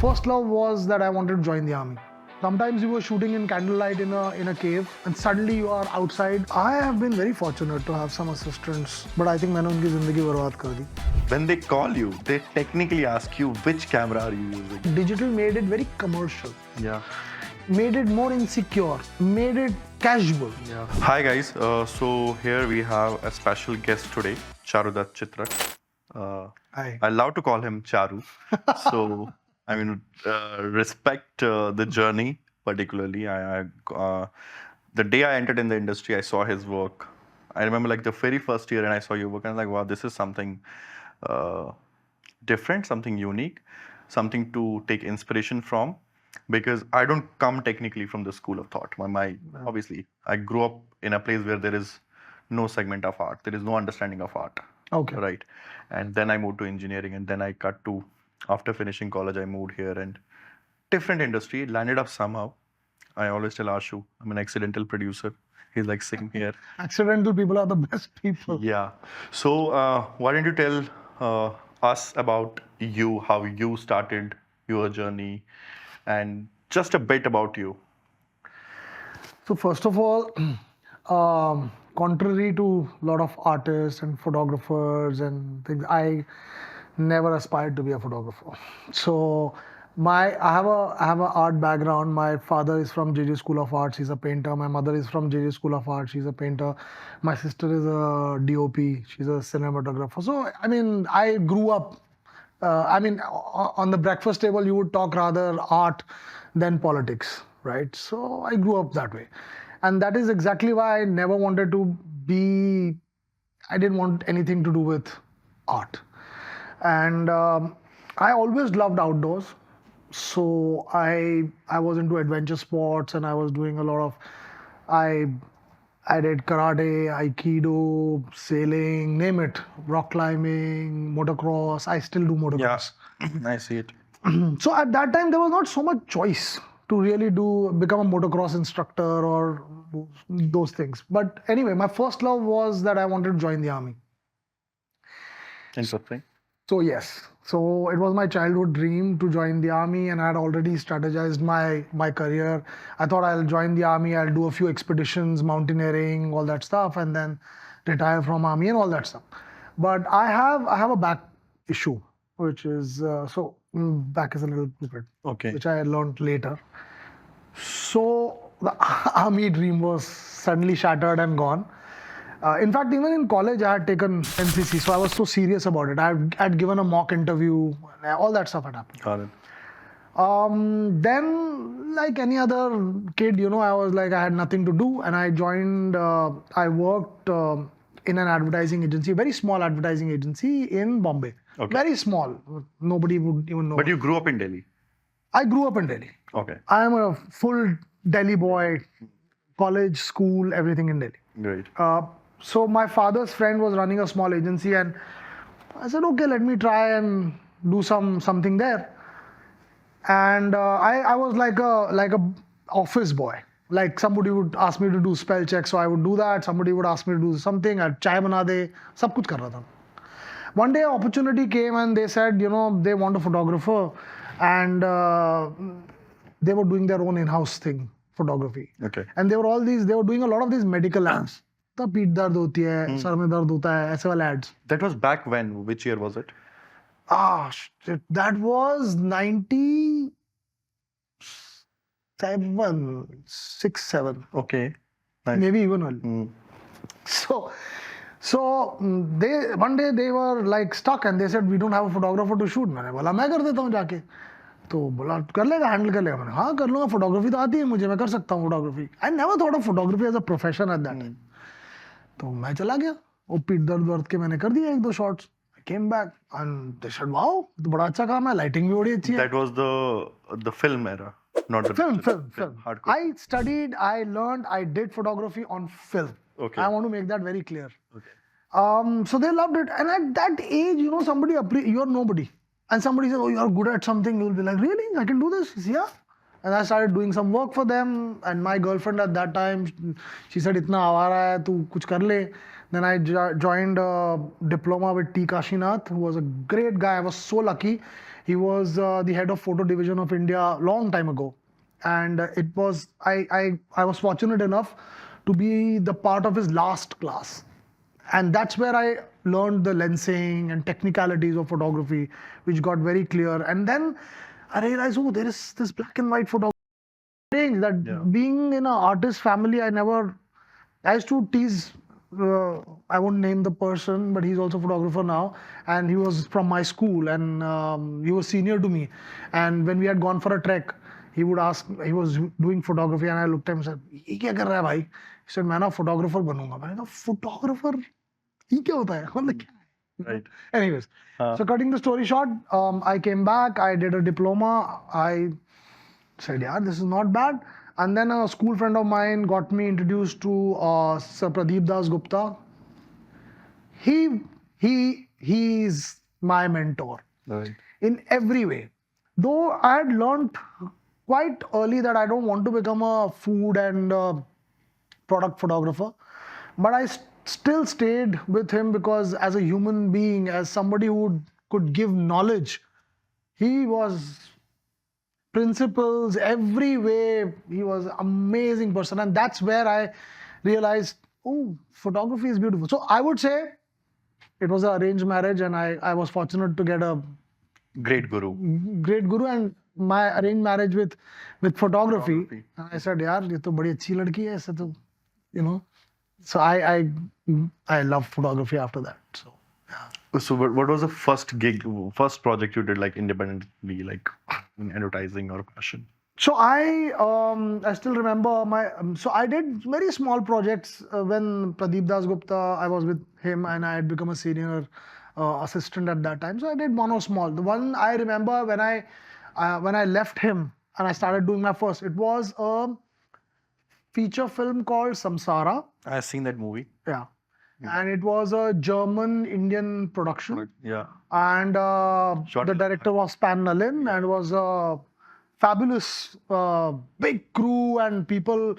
First love was that I wanted to join the army. Sometimes you were shooting in candlelight in a cave and suddenly you are outside. I have been very fortunate to have some assistants, but I think मैंने उनकी जिंदगी बर्बाद कर दी. When they call you, they technically ask you which camera are you using. Digital made it very commercial. Yeah. Made it more insecure. Made it casual. Yeah. Hi guys. So here we have a special guest today, Charudutt Chitrak. Hi. I love to call him Charu. So I mean, respect the journey particularly. The day I entered in the industry, I saw his work. I remember like the very first year, and I saw your work, and I was like, wow, this is something different, something unique, something to take inspiration from. Because I don't come technically from the school of thought. Obviously, I grew up in a place where there is no segment of art. There is no understanding of art. Okay. Right. And then I moved to engineering, and then I cut to, after finishing college, I moved here and different industry, landed up somehow. I always tell Ashu, I'm an accidental producer. He's like sitting here. Accidental people are the best people. Yeah. So why don't you tell us about you, how you started your journey, and just a bit about you. So first of all, contrary to a lot of artists and photographers and things, I never aspired to be a photographer. So I have a art background. My father is from JJ School of Arts. He's a painter. My mother is from JJ School of Arts. She's a painter. My sister is a DOP. She's a cinematographer. So I mean, I grew up. On the breakfast table, you would talk rather art than politics, right? So I grew up that way. And that is exactly why I never wanted to be, I didn't want anything to do with art. And I always loved outdoors. So I was into adventure sports, and I was doing a lot of, I did karate, aikido, sailing, name it, rock climbing, motocross. I still do motocross. Yeah, I see it. So at that time, there was not so much choice to really become a motocross instructor or those things. But anyway, my first love was that I wanted to join the army. Interesting. So yes, so it was my childhood dream to join the army, and I had already strategized my career. I thought I'll join the army, I'll do a few expeditions, mountaineering, all that stuff, and then retire from army and all that stuff. But I have a back issue, which is back is a little stupid. Okay. Which I learned later. So the army dream was suddenly shattered and gone. In fact, even in college, I had taken NCC, so I was so serious about it. I had given a mock interview, all that stuff had happened. Got it. Then, like any other kid, I was like, I had nothing to do, and I joined, I worked in an advertising agency, very small advertising agency in Bombay. Okay. Very small. Nobody would even know. But you grew up in Delhi? I grew up in Delhi. Okay. I am a full Delhi boy, college, school, everything in Delhi. Great. So my father's friend was running a small agency, and I said, okay, let me try and do something there. And I was like a office boy. Like somebody would ask me to do spell check, so I would do that. Somebody would ask me to do something. I'd chai bana de, sab kuch kar raha tha. One day, opportunity came, and they said, they want a photographer, and they were doing their own in-house thing, photography. Okay. And they were doing a lot of these medical ads. तो पीठ दर्द होती है, sir में दर्द होता है, ऐसे वाले ads. That was back when? Which year was it? Shit. That was 97, 6, 7. Okay. Nice. Maybe even early. So one day they were like stuck, and they said, we don't have a photographer to shoot. मैंने बोला मैं कर देता हूँ जाके. तो बोला कर लेगा, हैंडल कर लेगा. मैंने हाँ कर लूँगा, फोटोग्राफी तो आती है मुझे, मैं कर सकता हूँ photography. I never thought of photography as a profession at that time. तो मैं चला गया, वो पीठ दर्द के मैंने कर दिया 1-2 shots. I came back and they said, wow, तो बड़ा अच्छा काम है, lighting भी बड़ी अच्छी है. That was the film era, not the film. Hardcore. I studied, I learned, I did photography on film. Okay. I want to make that very clear. Okay. So they loved it, and at that age, you're nobody, and somebody says, oh, you're good at something, you'll be like, really? I can do this? Yeah. And I started doing some work for them, and my girlfriend at that time, she said, "Itna awara hai, tu kuch kar le." Then I joined a diploma with T. Kashinath, who was a great guy. I was so lucky. He was the head of photo division of India long time ago, and it was I was fortunate enough to be the part of his last class, and that's where I learned the lensing and technicalities of photography, which got very clear. And then I realized, oh, there is this black and white photography. That Yeah. being in an artist family, I used to tease. I won't name the person, but he's also a photographer now, and he was from my school, and he was senior to me. And when we had gone for a trek, he would ask. He was doing photography, and I looked at him and said, "ये क्या कर रहा है भाई?" He said, "मैं ना photographer बनूंगा." मैंने कहा, "Photographer? ये क्या होता है?" मतलब क्या है? Right. Anyways, so cutting the story short, I came back. I did a diploma. I said, yeah, this is not bad. And then a school friend of mine got me introduced to Sir Pradeep Dasgupta. He's my mentor Right. in every way. Though I had learned quite early that I don't want to become a food and product photographer, but I still stayed with him because as a human being, as somebody who could give knowledge, he was principles every way. He was an amazing person, and that's where I realized, oh, photography is beautiful. So I would say it was an arranged marriage, and I was fortunate to get a Great guru. great guru. And my arranged marriage with photography, and I said, यार ये तो बड़ी अच्छी लड़की है, ऐसे तो, you know. So I love photography after that. So So what was the first gig, first project you did like independently, like in advertising or fashion? So I still remember so I did very small projects when Pradeep Dasgupta, I was with him, and I had become a senior assistant at that time. So I did one or small. The one I remember when I left him and I started doing my first, it was a feature film called Samsara. I've seen that movie. Yeah. And it was a German Indian production. Yeah. And the director was Pan Nalin, and was a fabulous big crew and people,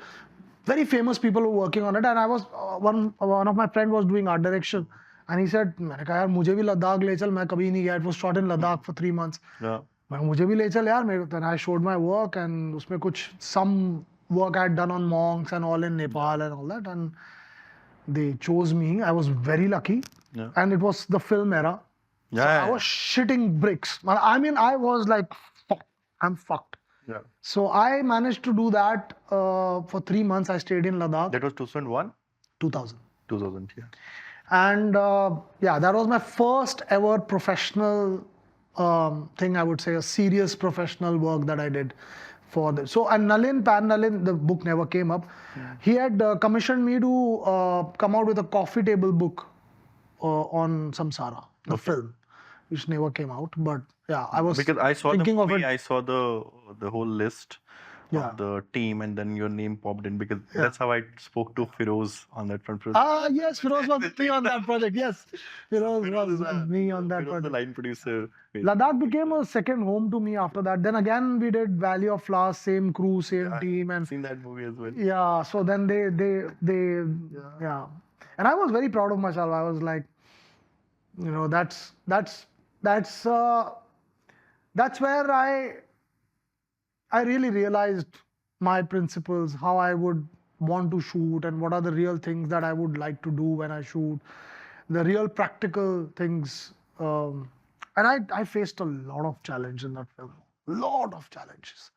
very famous people who were working on it. And I was one of my friend was doing art direction, and he said, मैंने कहा यार मुझे भी लद्दाख ले चल, मैं कभी नहीं गया. It was shot in Ladakh for 3 months. Yeah. मैं मुझे भी ले चल यार मेरे. Then I showed my work, and उसमें कुछ some work I had done on monks and all in Nepal and all that, and they chose me. I was very lucky. Yeah. And it was the film era. Yeah. So yeah, I was shitting bricks. I mean, I was like, fuck, I'm fucked. yeah. So I managed to do that for 3 months. I stayed in Ladakh, That was 2001? 2000. 2000, yeah. And yeah, that was my first ever professional thing, I would say, a serious professional work that I did for this. So, and Pan Nalin, the book never came up. He had commissioned me to come out with a coffee table book on Samsara, the film, which never came out. But yeah, I was Because I saw the thinking of movie, it. I saw the whole list Yeah. of the team, and then your name popped in because that's how I spoke to Firoz on that front. Yes, Firoz was with me on that project. Yes, Firoz was with me on that Firoz, the project. line producer. Ladakh became a second home to me after that. Then again, we did Valley of Flowers, same crew, same team, I've and seen that movie as well. yeah. So then yeah, and I was very proud of myself. I was like, you know, that's where I really realized my principles, how I would want to shoot, and what are the real things that I would like to do when I shoot, the real practical things. And I faced a lot of challenge in that film, lot of challenges.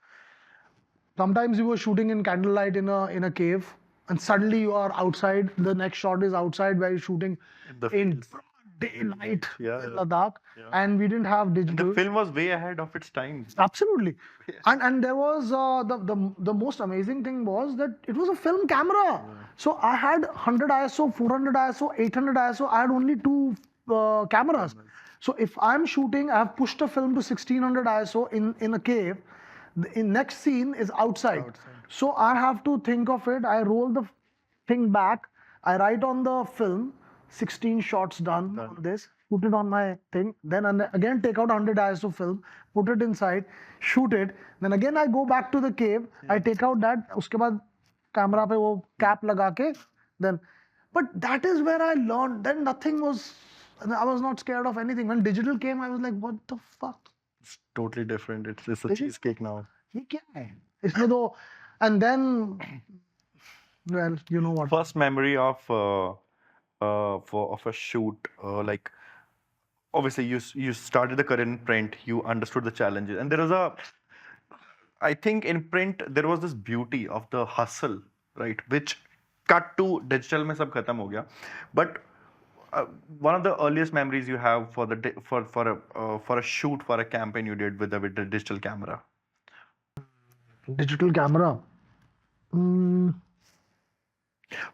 Sometimes you were shooting in candlelight in a cave, and suddenly you are outside. The next shot is outside where you're shooting in broad daylight in Ladakh, and we didn't have digital. The film was way ahead of its time. Absolutely. And there was the most amazing thing was that it was a film camera. So I had 100 ISO, 400 ISO, 800 ISO. I had only two cameras. So if I'm shooting, I have pushed a film to 1600 ISO in a cave. The next scene is outside. So I have to think of it. I roll the thing back. I write on the film, 16 shots done on this, put it on my thing, then again take out 100 ISO film, put it inside, shoot it, then again I go back to the cave, I take out that, उसके बाद camera पे वो cap लगा के, then, but that is where I learned. Then I was not scared of anything. When digital came, I was like, what the fuck? totally different. It's a Is it? cheesecake now. ये क्या है इसमें तो and then well you know what First memory of of a shoot, like obviously you started the career in print, you understood the challenges, and there was a, I think in print there was this beauty of the hustle, right, which cut to digital में सब खत्म हो गया, but one of the earliest memories you have for the for a shoot for a campaign you did with the digital camera. digital camera. Mm,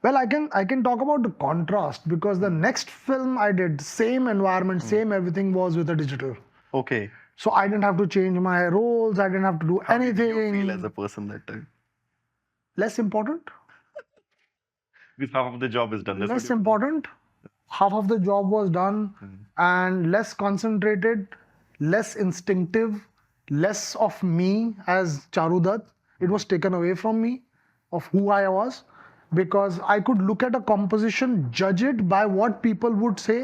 well, I can talk about the contrast because the next film I did, same environment, same everything was with a digital. Okay. So I didn't have to change my roles. I didn't have to do How did you anything. feel as a person that time? Less important. Because half of the job is done. That's Less what you- important. Half of the job was done, and less concentrated, less instinctive, less of me as Charudutt. It was taken away from me of who I was because I could look at a composition, judge it by what people would say,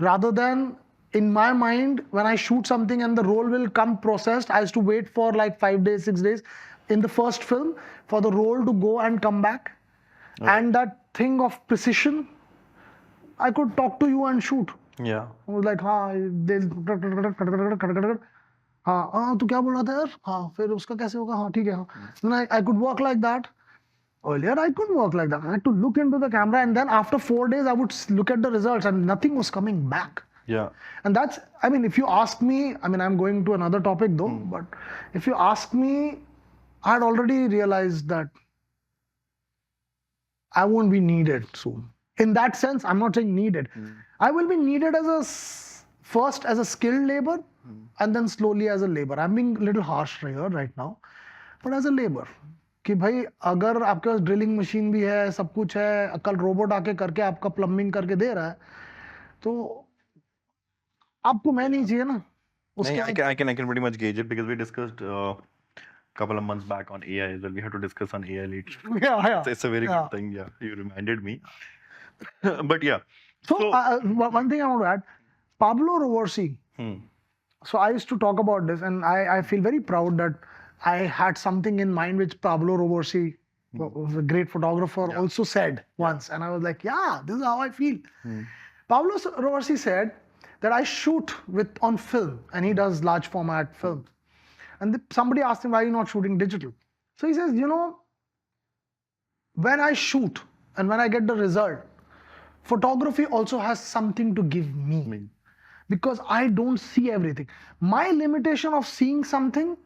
rather than in my mind when I shoot something and the role will come processed. I used to wait for like 5 days, 6 days in the first film for the role to go and come back. And that thing of precision, I could talk to you and shoot. Yeah. I was like, हाँ हाँ तू क्या बोल रहा था यार हाँ फिर उसका कैसे होगा हाँ ठीक है हाँ then I could work like that. Earlier I couldn't work like that. I had to look into the camera and then after 4 days I would look at the results and nothing was coming back. Yeah. And that's, I mean, if you ask me, I mean, I'm going to another topic though, but if you ask me, I had already realized that I won't be needed soon. In that sense, I'm not saying needed. I will be needed as first as a skilled labor and then slowly as a labor. I'm being a little harsh here right now, but as a labor. कि भाई अगर आपके पास drilling machine भी है सब कुछ है कल रोबोट आके करके आपका प्लम्बिंग करके दे रहा है तो आपको मैं नहीं चाहिए ना उसके I can pretty much gauge it because we discussed couple of months back on AI as well. We had to discuss on AI later. yeah. It's a very Yeah. good thing. Yeah, you reminded me. But yeah. So one thing I want to add, Pablo Roversi. So I used to talk about this, and I feel very proud that I had something in mind which Pablo Roversi, was a great photographer, also said once, and I was like, yeah, this is how I feel. Pablo Roversi said that I shoot on film, and he does large format films. And somebody asked him, why are you not shooting digital? So he says, you know, when I shoot and when I get the result, photography also has something to give me. Because I don't see everything. My limitation of seeing something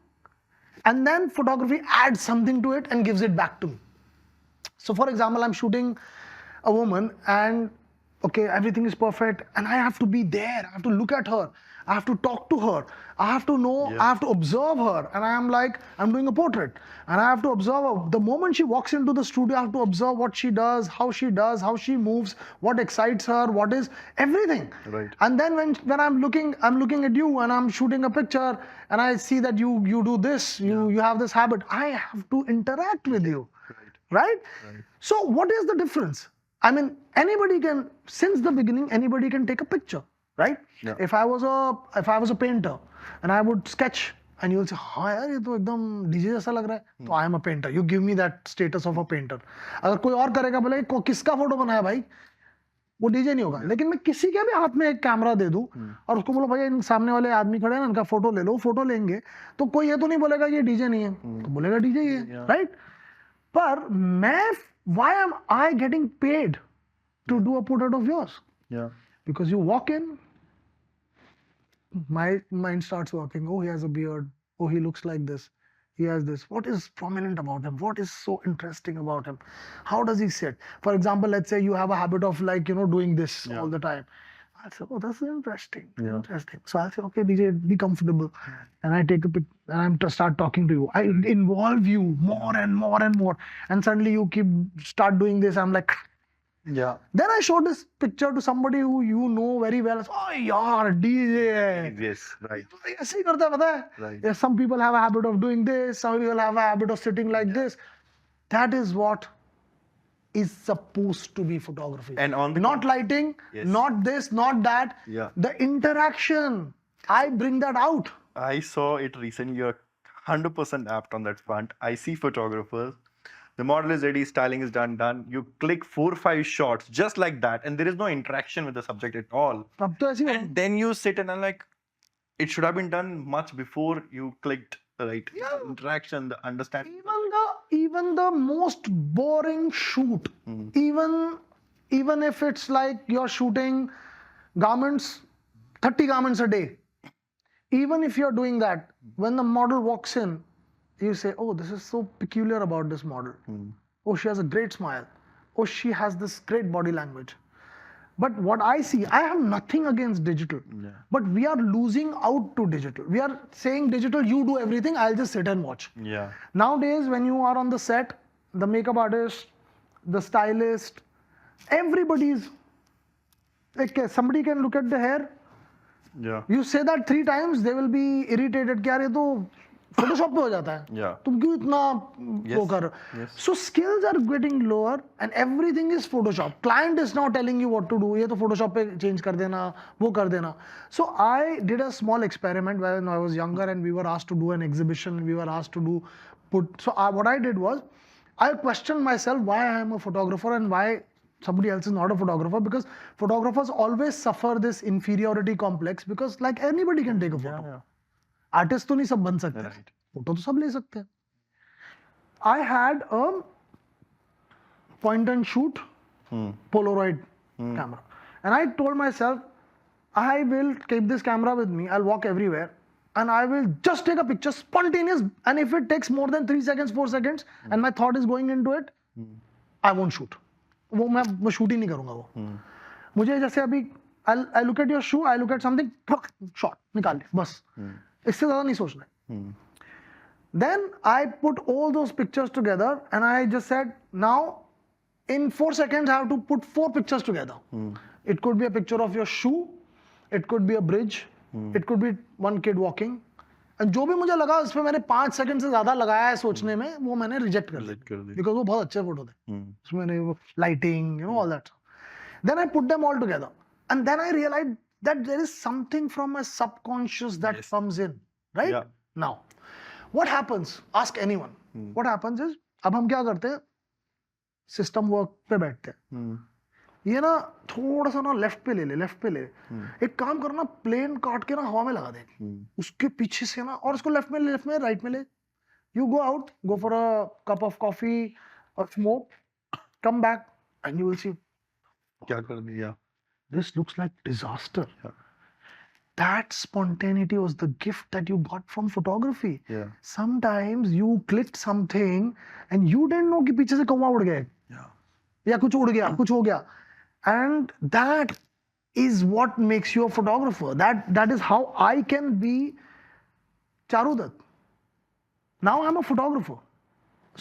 and then photography adds something to it and gives it back to me. So for example, I'm shooting a woman and okay, everything is perfect and I have to be there. I have to look at her. I have to talk to her. I have to know, I have to observe her. And I'm like, I'm doing a portrait. And I have to observe her. The moment she walks into the studio, I have to observe what she does, how she moves, what excites her, what is everything. Right. And then when I'm looking at you and I'm shooting a picture and I see that you do this, you have this habit. I have to interact with you. Right? So what is the difference? I mean, anybody can, since the beginning, anybody can take a picture, right? Yeah. If I was a painter and I would sketch and you'll say, हाँ यार ये तो एकदम DJ जैसा लग रहा है, तो I am a painter. You give me that status of a painter. अगर कोई और करेगा बोले किसका फोटो बनाया भाई, वो डीजे नहीं होगा. लेकिन मैं किसी के भी हाथ में एक कैमरा दे दूं और उसको बोलो भाई इन सामने वाले आदमी खड़े हैं इनका फोटो ले लो, फोटो लेंगे, तो कोई ये तो नहीं बोलेगा ये डीजे नहीं है, तो बोलेगा डीजे ही है, राइट? पर मैं, why am I getting paid to do a portrait of yours? Yeah. Because you walk in, my mind starts working. Oh, he has a beard. Oh, he looks like this. He has this. What is prominent about him? What is so interesting about him? How does he sit? For example, let's say you have a habit of doing this all the time. I'll say, oh, that's interesting. Interesting. So I'll say, okay, DJ, be comfortable. And I take a pic and I start talking to you. I involve you more and more and more. And suddenly you start doing this. I'm like, yeah. Then I show this picture to somebody who you know very well. Oh, yaar, DJ. Yes, right. ऐसे ही करता है, पता है? Right. Yeah, some people have a habit of doing this. Some people have a habit of sitting like this. That is what is supposed to be photography. And on the not lighting, not this, not that. Yeah. The interaction. I bring that out. I saw it recently. You're 100% apt on that front. I see photographers. The model is ready, styling is done. You click 4 or 5 shots just like that, and there is no interaction with the subject at all. अब तो ऐसी And then you sit and I'm like, it should have been done much before you clicked, right? Yeah. Interaction, the understanding. even the most boring shoot, even if it's like you're shooting garments, 30 garments a day, even if you're doing that, when the model walks in, you say, oh, this is so peculiar about this model. Oh, she has a great smile. Oh, she has this great body language. But what I see, I have nothing against digital, but we are losing out to digital. We are saying digital, you do everything, I'll just sit and watch. Yeah. Nowadays, when you are on the set, the makeup artist, the stylist, everybody's like, somebody can look at the hair. Yeah. You say that 3 times, they will be irritated. क्या ये तो Photoshop पे हो जाता है. Yeah. तुम क्यों इतना वो कर रहे हो? So skills are getting lower and everything is Photoshop. Client is now telling you what to do. ये तो Photoshop पे change कर देना, वो कर देना. So I did a small experiment when I was younger and we were asked to do an exhibition. We were asked to do what I did was I questioned myself why I am a photographer and why somebody else is not a photographer, because photographers always suffer this inferiority complex because like anybody can take a photo. Yeah. Artist तो नहीं सब बन सकते, photo तो सब ले सकते हैं. I had a point and shoot Polaroid camera and I told myself I will keep this camera with me, I will walk everywhere and I will just take a picture spontaneous, and if it takes more than 3 seconds 4 seconds and my thought is going into it, I won't shoot. वो मैं shoot ही नहीं करूंगा. वो मुझे जैसे अभी I look at your shoe, I look at something, shot निकाल ले बस, इससे ज्यादा नहीं सोचना है. Then I put all those pictures together and I just said, now in 4 seconds I have to put 4 pictures together. It could be a picture of your shoe, it could be a bridge, it could be one kid walking. And जो भी मुझे लगा उस पर मैंने 5 second से ज्यादा लगाया है सोचने में, वो मैंने रिजेक्ट कर दिया बिकॉज वो बहुत अच्छे फोटो थे. उसमें वो lighting, all that. Then I put them all together and then I realized that there is something from my subconscious that comes in, right? Yeah. Now, what happens? Ask anyone. What happens is, अब हम क्या करते हैं, system work पे बैठते हैं. ये ना थोड़ा सा ना लेफ्ट पे ले ले. एक काम करो ना, प्लेन काट के ना हवा में लगा दे, उसके पीछे से ना, और उसको लेफ्ट में राइट में ले. You go out, go for a cup of coffee और smoke, come back and you will see क्या कर दिया. This looks like disaster. That spontaneity was the gift that you got from photography. Sometimes you clicked something and you didn't know कि पीछे से कौवा उड़ गए, या कुछ उड़ गया, कुछ हो गया, and that is what makes you a photographer. That is how I can be Charudutt. Now I'm a photographer.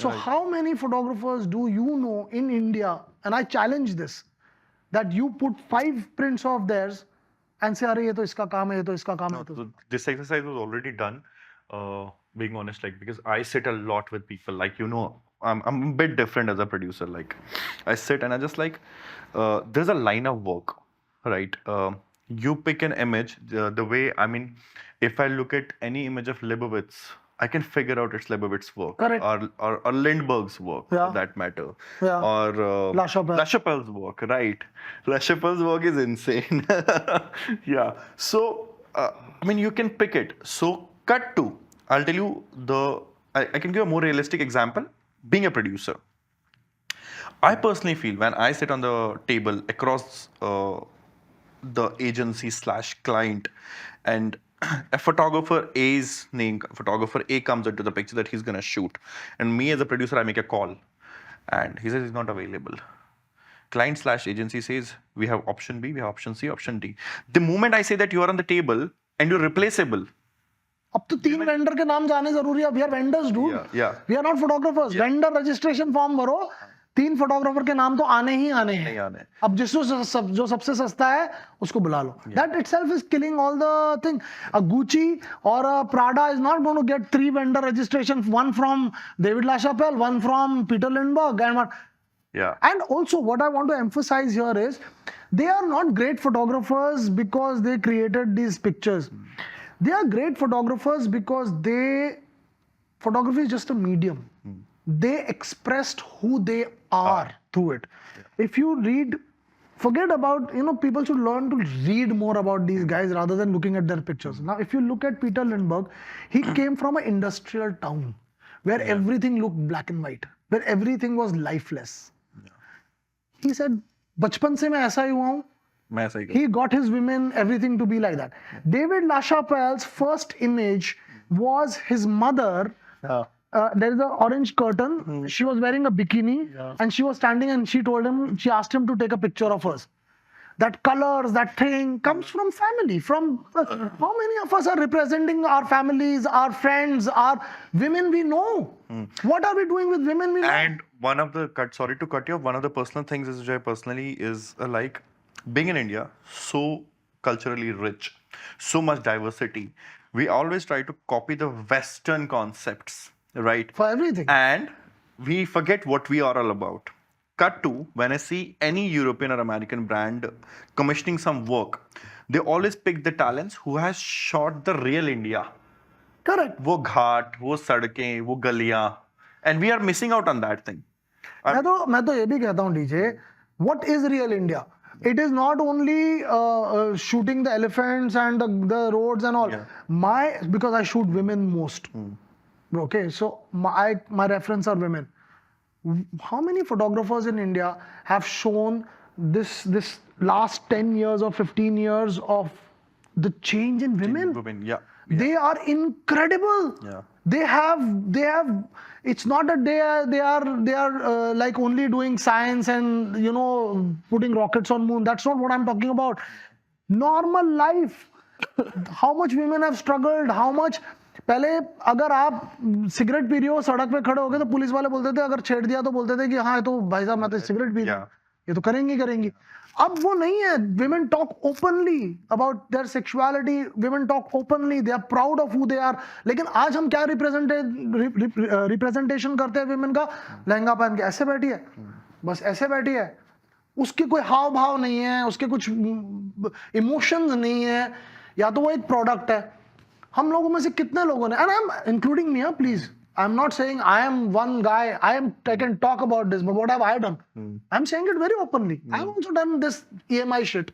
So how many photographers do you know in India? And I challenge this, that you put 5 prints of theirs and say, अरे ये तो इसका काम है, ये तो इसका काम है. So this exercise was already done, being honest, like, because I sit a lot with people, like, I'm a bit different as a producer. Like, I sit and I just like, there's a line of work, right? You pick an image, the way, I mean, if I look at any image of Leibovitz, I can figure out it's Leibovitz's work. Correct. Or Lindbergh's work, for that matter. Or La Chapelle's work, right? La Chapelle's work is insane. Yeah. So, I mean, you can pick it. So, cut to, I'll tell you I can give a more realistic example. Being a producer, I personally feel when I sit on the table across the agency / client, and a photographer A comes into the picture that he's going to shoot, and me as a producer, I make a call and he says he's not available. Client / agency says we have option B, we have option C, option D. The moment I say that you are on the table and you're replaceable, अब तो 3 vendor के नाम जाने जरूरी है. We are vendors, dude. We are not photographers. Vendor registration form भरो, 3 photographer के नाम तो आने ही आने हैं. अब जो सबसे सस्ता है उसको बुला लो. That itself is killing all the thing. A Gucci or a Prada is not going to get 3 vendor registrations, one from David LaChapelle, one from Peter Lindbergh, and one. And also what I want to emphasize here is they are not great photographers because they created these pictures. They are great photographers because photography is just a medium. They expressed who they are through it. If you read, forget about, people should learn to read more about these guys rather than looking at their pictures. Now, if you look at Peter Lindbergh, he came from an industrial town where everything looked black and white, where everything was lifeless. He said, बचपन से मैं ऐसा ही हुआ हूँ. मैं ऐसा ही He got his women, everything to be like that. David LaChapelle's first image was his mother. There is an orange curtain. She was wearing a bikini and she was standing and she asked him to take a picture of us. That colors, that thing comes from family. From how many of us are representing our families, our friends, our women we know? What are we doing with women we know? And one of the sorry to cut you off, one of the personal things is Jay personally is like being in India, so culturally rich, so much diversity. We always try to copy the Western concepts, right? For everything. And we forget what we are all about. Cut to when I see any European or American brand commissioning some work, they always pick the talents who has shot the real India. Correct. वो घाट, वो सड़कें, वो गलियां, and we are missing out on that thing. मैं तो ये भी कहता हूँ DJ, what is real India? It is not only shooting the elephants and the roads and all. Because I shoot women most. Okay, so my reference are women. How many photographers in India have shown this last 10 years or 15 years of the change in women? They are incredible. They have. It's not that they are like only doing science and putting rockets on moon. That's not what I'm talking about. Normal life. How much women have struggled. How much. पहले अगर आप cigarette P रही हो सड़क पे खड़े हो गए तो पुलिस वाले बोलते थे, अगर छेड़ दिया तो बोलते थे कि हाँ तो भाई साहब मैं तो सिगरेट पी रही हूँ, ये तो करेंगी. अब वो नहीं है. Women talk openly about their sexuality. Women talk openly. They are proud of who they are. लेकिन आज हम क्या रिप्रेजेंटेशन करते हैं women का? लहंगा पहन के ऐसे बैठी है, बस ऐसे बैठी है, उसके कोई हाव भाव नहीं है, उसके कुछ इमोशंस नहीं है, या तो वो एक प्रोडक्ट है. हम लोगों में से कितने लोगों ने, and I'm including me, please. I'm not saying I am one guy. I can talk about this, but what have I done? I'm saying it very openly. I've also done this EMI shit.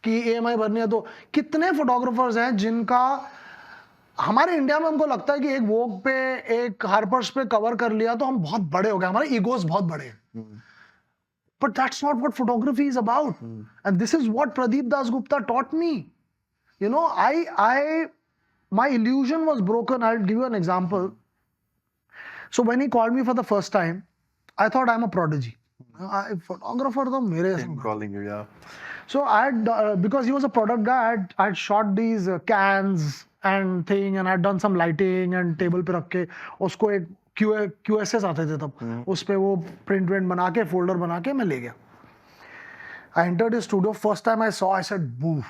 कि EMI भरनी है तो कितने photographers हैं जिनका हमारे India में हमको लगता है कि एक वोग पे एक हार्पर्स पे कवर कर लिया तो हम बहुत बड़े हो गए, हमारे ईगोस बहुत बड़े हैं. But that's not what photography is about. And this is what Pradeep Dasgupta taught me. My illusion was broken. I'll give you an example. So when he called me for the first time, I thought I'm a prodigy. Photographer to mere Him calling you, yeah. So I had, because he was a product guy, I had shot these cans and thing, and I had done some lighting and table पे रख के उसको एक QSS आते थे तब, उस पे वो print बना के folder बना के मैं ले गया. I entered his studio. First time I saw, I said, "Boof,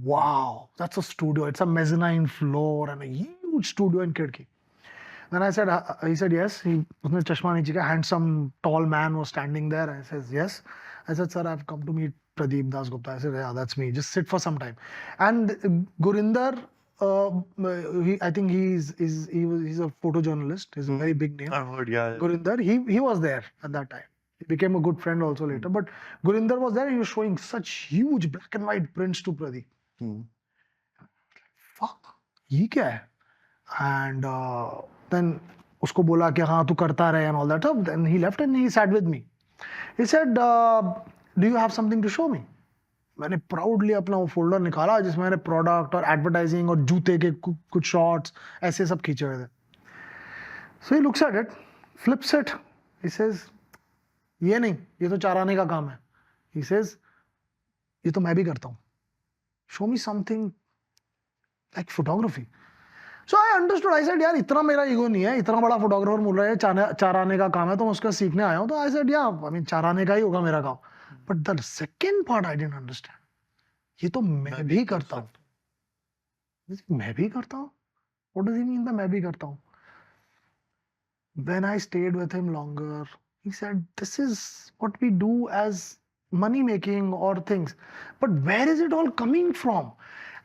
wow, that's a studio. It's a mezzanine floor and a huge studio in Kidki." Then I said, he said, yes. उसने चश्मा नीचे का, handsome, tall man was standing there. I said, yes. I said, sir, I've come to meet Pradeep Dasgupta. I said, yeah, that's me. Just sit for some time. And Gurinder, I think he's a photojournalist. He's a very big name. I've heard, yeah. Gurinder, he was there at that time. He became a good friend also later. But Gurinder was there and he was showing such huge black and white prints to Pradeep. Fuck, ये क्या है? And then उसको बोला कि हाँ तू करता रहे and all that stuff. Then he left and he sat with me. He said, do you have something to show me? मैंने proudly अपना वो folder निकाला जिसमें मैंने product और advertising और जूते के कुछ shots ऐसे सब खींचे हुए थे. So he looks at it, flips it. He says, ये नहीं, ये तो चाराने का काम है. He says, ये तो मैं भी करता हूँ. Show me something like photography. So I understood. I said, यार इतना मेरा ईगो नहीं है, इतना बड़ा फोटोग्राफर बोल रहा है चाराने का काम है तो मैं उसका सीखने आया हूँ. तो I said, yeah, I mean चाराने का ही होगा मेरा काम. But the second part I didn't understand. ये तो मैं भी करता हूँ. मैं भी करता हूँ? What does he mean by मैं भी करता हूँ? When I stayed with him longer, he said, this is what we do as money making or things. But where is it all coming from?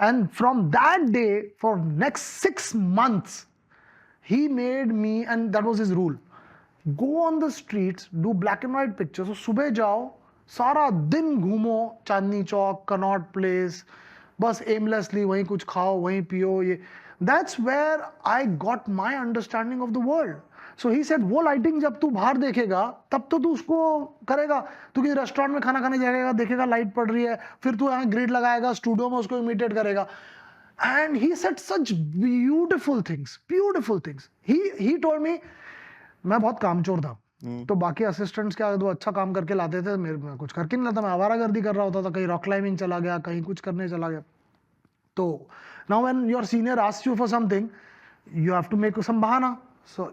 And from that day, for next 6 months, he made me, and that was his rule, go on the streets, do black and white pictures. So सुबह जाओ, सारा दिन घूमो, Chandni Chowk, Connaught place, बस aimlessly वहीं कुछ खाओ, वहीं पियो, ये. That's where I got my understanding of the world. So he said, वो लाइटिंग जब तू बाहर देखेगा, तब तो तू उसको करेगा. तू किसी रेस्टोरेंट में खाना खाने जाएगा, देखेगा लाइट पड़ रही है, फिर तू यहाँ ग्रिड लगाएगा, स्टूडियो में उसको इमिटेट करेगा. And he said such beautiful things, beautiful things. He told me, मैं बहुत कामचोर था. तो बाकी असिस्टेंट्स क्या, वो अच्छा काम करके लाते थे, मैं कुछ करके नहीं लाता, मैं आवारागर्दी कर रहा होता था, कहीं रॉक क्लाइंबिंग चला गया, कहीं कुछ करने चला गया. तो now when your senior asks you for something, you have to make some बहाना. So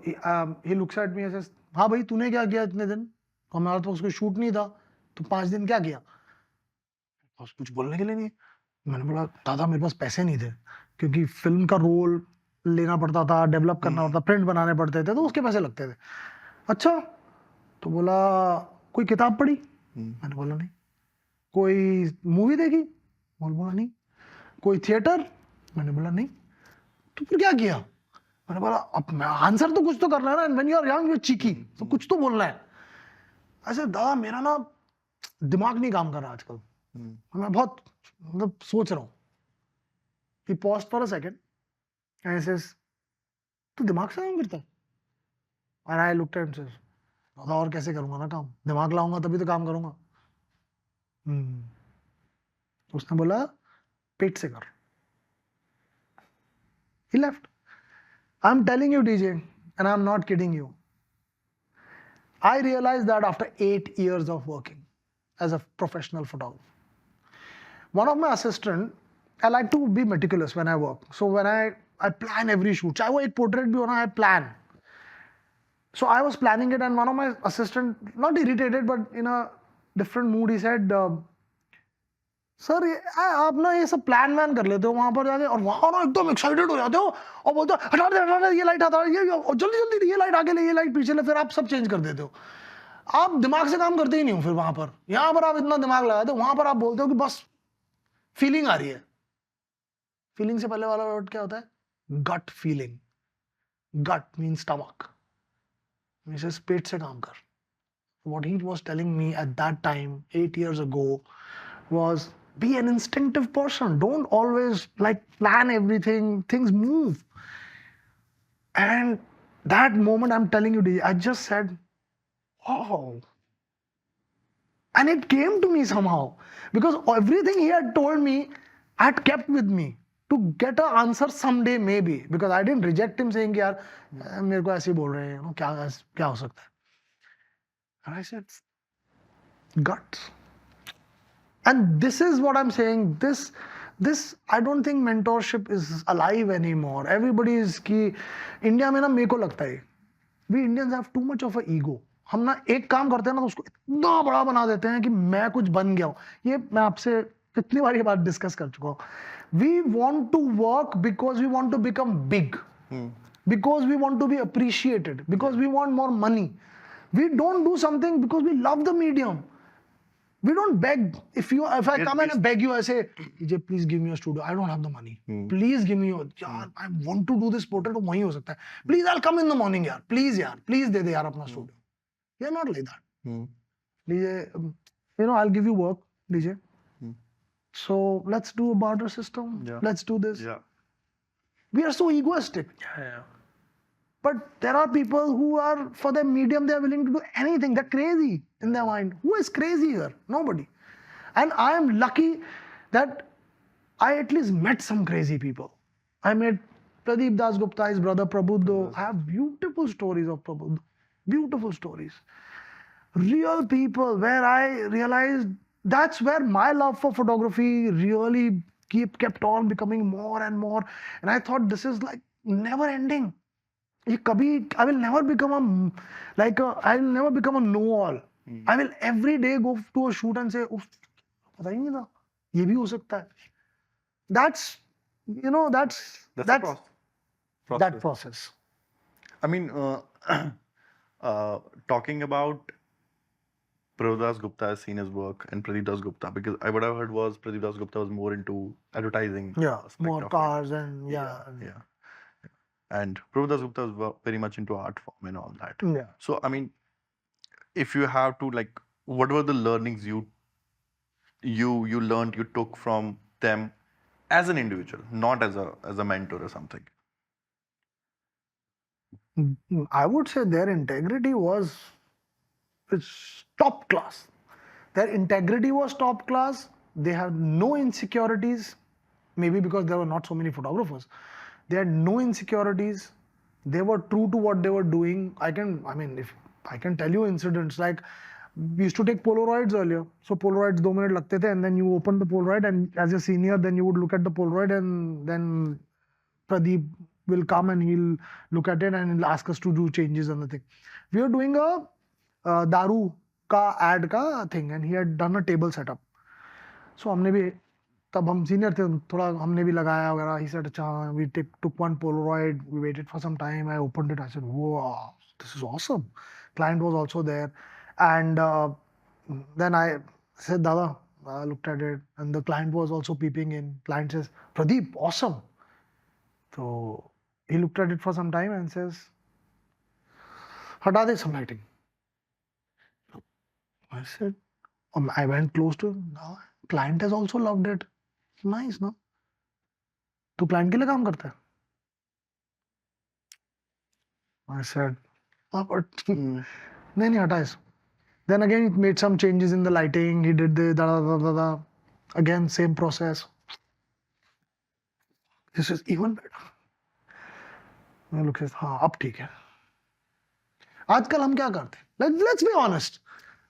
he looks at me and says, हाँ भाई तूने क्या किया इतने दिन, हमारा तो उसको शूट नहीं था, तो 5 दिन क्या किया. कुछ बोलने के लिए नहीं. मैंने बोला दादा मेरे पास पैसे नहीं थे, क्योंकि फिल्म का रोल लेना पड़ता था, डेवलप करना पड़ता, प्रिंट बनाने पड़ते थे, तो उसके पैसे लगते थे. अच्छा, तो बोला कोई किताब पढ़ी. मैंने बोला नहीं. कोई मूवी देखी. बोला नहीं. कोई थिएटर. मैंने बोला नहीं. तो फिर क्या किया. मैंने बोला अब आंसर तो कुछ तो करना है ना, when you are young you cheeky, तो कुछ तो बोलना है. ऐसे दादा मेरा ना दिमाग नहीं काम कर रहा आजकल, मैं बहुत मतलब सोच रहा हूँ. He paused for a second and he says, तू दिमाग से काम करता है. And I looked at him and says, दादा और कैसे करूंगा ना काम, दिमाग लाऊंगा तभी तो काम करूंगा. उसने बोला पेट से कर. He left. I'm telling you DJ, and I'm not kidding you, I realized that after 8 years of working as a professional photographer. One of my assistant, I like to be meticulous when I work. So when I plan every shoot, चाहे वो एक portrait भी हो ना, I plan. So I was planning it, and one of my assistant, not irritated but in a different mood, he said, sir आप ना ये सब प्लान वैन कर लेते हो वहां पर जाके, और वहां ना एकदम एक्साइटेड हो जाते हो और बोलते हो हटा दे ये लाइट, हटा ये जल्दी जल्दी ये लाइट आगे ले, ये लाइट पीछे ले, फिर आप सब चेंज कर देते हो. आप दिमाग से काम करते ही नहीं हो. फिर वहां पर, यहाँ पर आप इतना दिमाग लगाते हो, वहां पर आप बोलते हो कि बस फीलिंग आ रही है. फीलिंग से पहले वाला वर्ड क्या होता है, गट फीलिंग. गट मीन स्टमक. पेट से काम कर. What he was telling me at that time 8 years ago was, be an instinctive person, don't always like plan everything, things move. And that moment, I'm telling you, I just said, oh. And it came to me somehow, because everything he had told me, I had kept with me to get an answer someday maybe, because I didn't reject him saying यार मेरे को ऐसे ही बोल रहे हैं, क्या हो सकता है. And I said, guts. And this is what I'm saying. This I don't think mentorship is alive anymore. Everybody is कि इंडिया में ना मेरे को लगता है we Indians have too much of a ego. हम ना एक काम करते हैं ना तो उसको इतना बड़ा बना देते हैं कि मैं कुछ बन गया हूँ. ये मैं आपसे कितनी बार ये बात डिस्कस कर चुका हूँ. We want to work because we want to become big. Because we want to be appreciated. Because we want more money. We don't do something because we love the medium. We don't beg. If I come and beg you, I say, DJ, please give me a studio. I don't have the money. Please give me yaar, I want to do this portrait. तो वही हो सकता है. Please, I'll come in the morning यार. Please यार, please दे दे यार अपना studio. You're not like that. DJ, I'll give you work, DJ. So let's do a barter system. Yeah. Let's do this. Yeah. We are so egoistic. Yeah. But there are people who are, for their medium, they are willing to do anything. They're crazy in their mind. Who is crazy here? Nobody. And I am lucky that I at least met some crazy people. I met Pradeep Dasgupta, his brother Prabhuddha. I have beautiful stories of Prabhuddha. Beautiful stories. Real people where I realized that's where my love for photography really kept on becoming more and more. And I thought this is like never ending. I will never become I'll never become a know-all. I will every day go to a shoot and say, पता ही नहीं था, ये भी हो सकता है. That's that process. I mean, talking about Pradeep Dasgupta has seen his work and Pradeep Dasgupta, because what I heard was Pradeep Dasgupta was more into advertising Yeah, aspect more of it. cars and Yeah, yeah. yeah. And Pradeep Dasgupta was very much into art form and all that. Yeah. So, I mean, if you have to like, what were the learnings you learned, you took from them as an individual, not as a mentor or something? I would say their integrity was top class. Their integrity was top class. They had no insecurities, maybe because there were not so many photographers. They had no insecurities. They were true to what they were doing. If I can tell you incidents like we used to take Polaroids earlier. So Polaroids 2 minute lagte the, and then you open the Polaroid, and as a senior, then you would look at the Polaroid, and then Pradeep will come and he'll look at it and he'll ask us to do changes on the thing. We were doing a दारू का ad का thing, and he had done a table setup. So हमने भी तब हम senior थे, थोड़ा हमने भी लगाया वगैरह. He said अच्छा, we took one Polaroid, we waited for some time, I opened it, I said wow, this is awesome. Client was also there, and then I said Dada, I looked at it, and the client was also peeping in. Client says Pradeep, awesome. So he looked at it for some time and says, हटा दे some lighting. I said, I went close to him. No, client has also loved it. Nice, no? तू client के लिए काम करता है? I said, but नहीं हटा इस. Then again, he made some changes in the lighting. He did the da da da da da. Again, same process. This is even better. मैं look at हाँ अब ठीक है. आजकल हम क्या करते हैं? Let's be honest.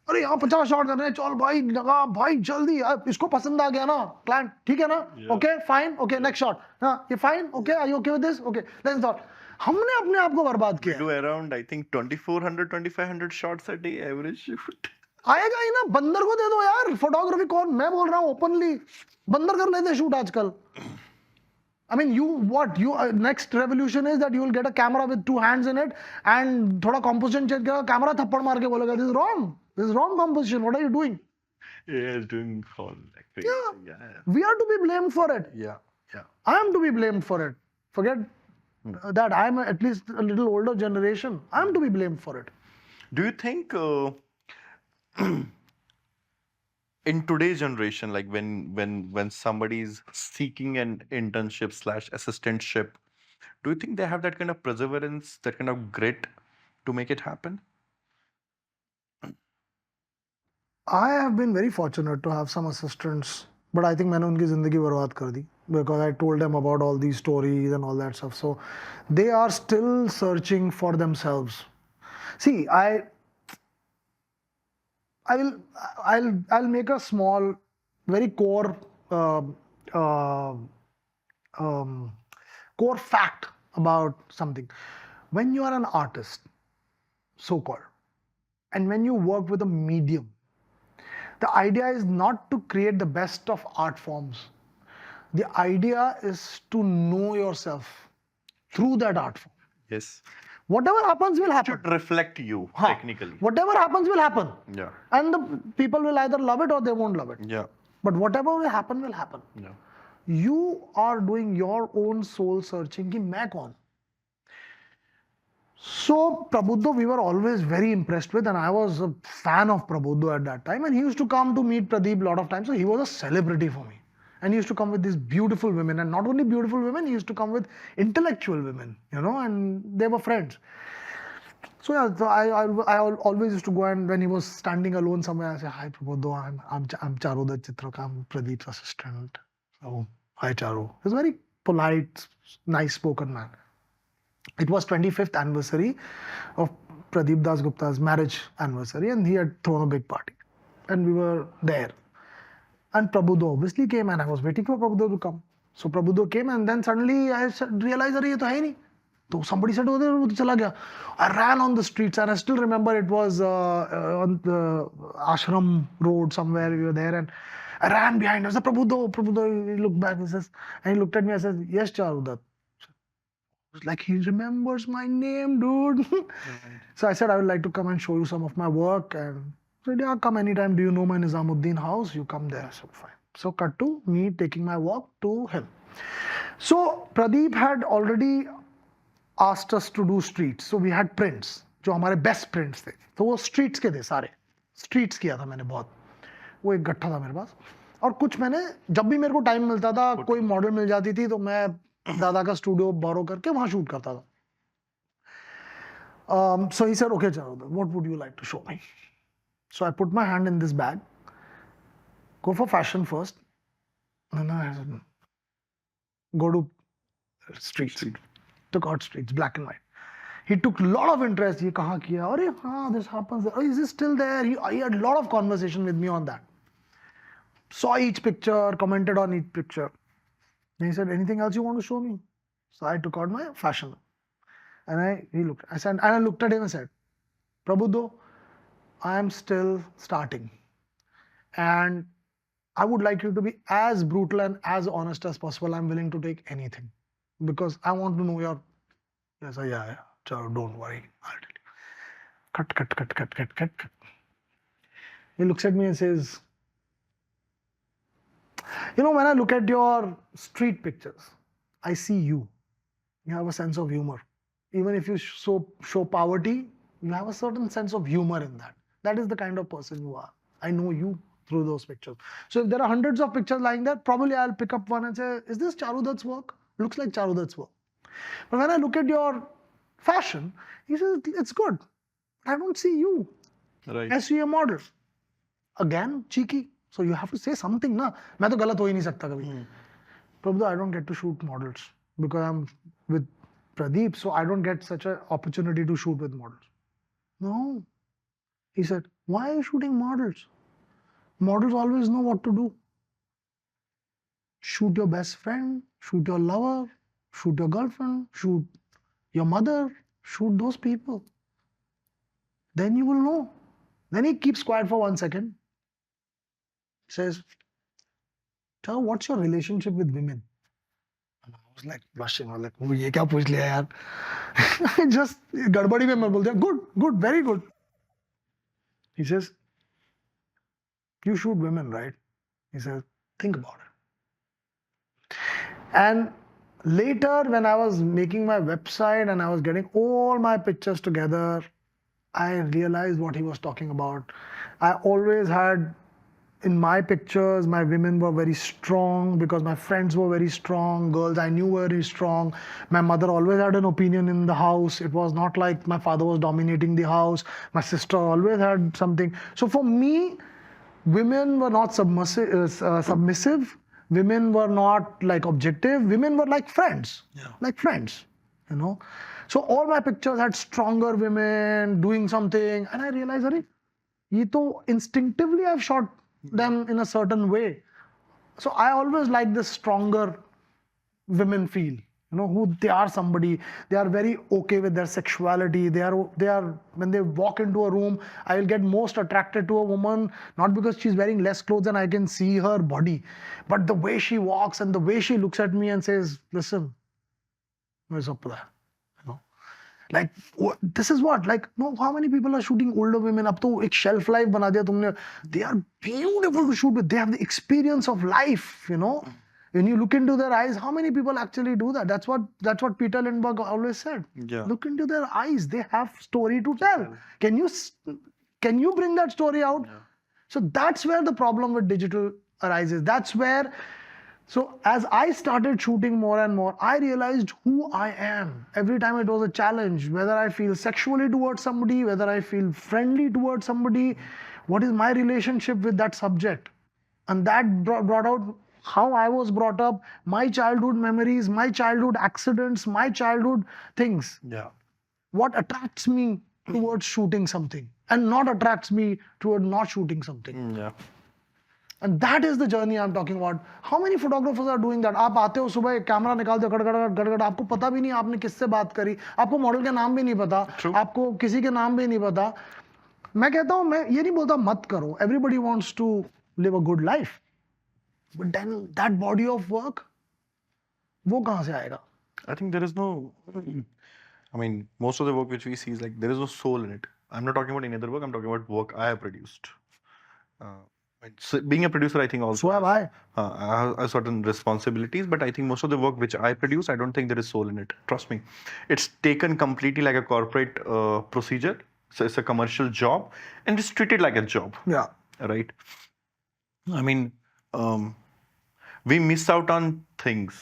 अरे यहाँ 50 शॉट कर रहे हैं, चल भाई लगा भाई जल्दी, इसको पसंद आ गया ना क्लाइंट, ठीक है ना, okay fine, okay next shot, हाँ ये fine, okay I okay with this, okay let's shot. हमने अपने आप को बर्बाद We किया. do around, I think, 2400, 2500 shots a day average shoot. आएगा ही ना, बंदर को दे दो यार फोटोग्राफी. कौन, मैं बोल रहा हूँ ओपनली, बंदर कर लेते शूट आजकल. I mean, next revolution is that you will get a camera with 2 hands in it and थोड़ा composition change करेगा, camera थप्पड़ मार के बोलेगा this is wrong, this is wrong composition, what are you doing? Yeah, it's doing all like crazy. Yeah, we are to be blamed for it. Yeah, yeah. I am to be blamed for it. Forget that I am at least a little older generation. I am to be blamed for it. Do you think in today's generation, like when somebody's seeking an internship slash assistantship, do you think they have that kind of perseverance, that kind of grit to make it happen? I have been very fortunate to have some assistants, but I think मैंने उनकी जिंदगी बर्बाद कर दी because I told them about all these stories and all that stuff. So they are still searching for themselves. See, I'll make a small, very core core fact about something. When you are an artist, so-called, and when you work with a medium, the idea is not to create the best of art forms. The idea is to know yourself through that art form. Yes. Whatever happens will It happen. should reflect you technically. Whatever happens will happen. Yeah. And the people will either love it or they won't love it. Yeah. But whatever will happen will happen. Yeah. You are doing your own soul searching कि मैं कौन. So Prabhudo we were always very impressed with, and I was a fan of Prabhudo at that time, and he used to come to meet Pradeep a lot of times, so he was a celebrity for me. And he used to come with these beautiful women, and not only beautiful women, he used to come with intellectual women, and they were friends. So yeah, so I always used to go, and when he was standing alone somewhere, I say, "Hi Prabhudo, I'm Charudutt Chitrak, I'm Pradeep's assistant." Oh, hi Charu. He's a very polite, nice-spoken man. It was 25th anniversary of Pradeep Dasgupta's marriage anniversary, and he had thrown a big party, and we were there. And Prabhudo obviously came, and I was waiting for Prabhudo to come. So Prabhudo came, and then suddenly I realized, "Arey, ye to hai nahi." So somebody said, "Oh, wo to chala gaya." I ran on the streets, and I still remember it was on the Ashram Road somewhere. We were there, and I ran behind. I said, "Prabhudo, Prabhudo." He looked back, and he looked at me. I said, "Yes, Charudutt." Like, he remembers my name, dude. So I said, I would like to come and show you some of my work. And Said, yeah, come anytime. Do you know my Nizamuddin house? You come there. So fine. So cut to me taking my walk to him. So Pradeep had already asked us to do streets. So we had prints, जो हमारे best prints थे, तो वो streets के थे सारे. Streets किया था मैंने बहुत. वो एक गट्ठा था मेरे पास. और कुछ मैंने जब भी मेरे को टाइम मिलता था, कोई मॉडल मिल जाती थी, तो मैं दादा का स्टूडियो बोरो करके वहां शूट करता था. So he said, okay, Charudutt, what would you like to show me? So I put my hand in this bag, go for fashion first, and then I said, go to streets. Took out streets, black and white. He took a lot of interest. He kaha kiya? Arey, haan, this happens. Oh, is this still there? He had a lot of conversation with me on that. Saw each picture, commented on each picture. And he said, anything else you want to show me? So I took out my fashion. And he looked. I looked at him and said, Prabhudo, I am still starting. And I would like you to be as brutal and as honest as possible. I'm willing to take anything. Because I want to know your. Yes, yeah. Charu, don't worry. I'll tell you. Cut. He looks at me and says, you know, when I look at your street pictures, I see you. You have a sense of humor. Even if you show poverty, you have a certain sense of humor in that. That is the kind of person you are. I know you through those pictures. So if there are hundreds of pictures lying there, probably I'll pick up one and say, is this Charudutt's work? Looks like Charudutt's work. But when I look at your fashion, he says, it's good. I don't see you. Right. I see a model. Again, cheeky. So you have to say something, na? मैं तो गलत हो ही नहीं सकता कभी. Prabhuda, I don't get to shoot models because I'm with Pradeep, so I don't get such an opportunity to shoot with models. No. He said, why are you shooting models? Models always know what to do. Shoot your best friend, shoot your lover, shoot your girlfriend, shoot your mother, shoot those people. Then you will know. Then he keeps quiet for 1 second. He says, Charu, what's your relationship with women? And I was like blushing. I was like, oh, ये क्या पूछ लिया यार? Just गड़बड़ी में मैं बोलते हैं, good, very good. He says, you shoot women, right? He says, think about it. And later, when I was making my website and I was getting all my pictures together, I realized what he was talking about. I always had, in my pictures, my women were very strong because my friends were very strong, girls I knew were very strong. My mother always had an opinion in the house. It was not like my father was dominating the house. My sister always had something. So for me, women were not submissive. Women were not like objective. Women were like friends. Yeah. Like friends, you know. So all my pictures had stronger women doing something. And I realized, Arey, ye to instinctively I've shot them in a certain way. So I always like this stronger women feel, you know, who they are somebody, they are very okay with their sexuality. They are when they walk into a room, I will get most attracted to a woman, not because she's wearing less clothes and I can see her body, but the way she walks and the way she looks at me and says, listen, what's up with that? You know, like this is what, like, no, how many people are shooting older women? Ab to ek shelf life bana diya tumne. They are beautiful to shoot with. They have the experience of life, you know. When you look into their eyes, how many people actually do that? That's what Peter Lindbergh always said. Yeah. Look into their eyes. They have story to tell. Can you bring that story out? Yeah. So that's where the problem with digital arises. That's where. So as I started shooting more and more, I realized who I am. Every time it was a challenge, whether I feel sexually towards somebody, whether I feel friendly towards somebody, what is my relationship with that subject? And that brought out how I was brought up, my childhood memories, my childhood accidents, my childhood things. Yeah. What attracts me towards shooting something and not attracts me toward not shooting something. Yeah. And that is the journey I'm talking about. How many photographers are doing that? आप आते हो सुबह camera निकालते हो गड़गड़ आपको पता भी नहीं आपने किससे बात करी, आपको मॉडल के नाम भी नहीं पता, आपको किसी के नाम भी नहीं पता. मैं कहता हूँ, मैं ये नहीं बोलता मत करो. Everybody wants to live a good life. But then that body of work, वो कहाँ से आएगा? I think there is no, I mean, most of the work which we see is like there is no soul in it. I'm not talking about any other work. I'm talking about work I have produced. So being a producer, I think also So have I. I have certain responsibilities, but I think most of the work which I produce, I don't think there is soul in it. Trust me, it's taken completely like a corporate procedure. So it's a commercial job, and it's treated like a job, Yeah. right? I mean, um, we miss out on things,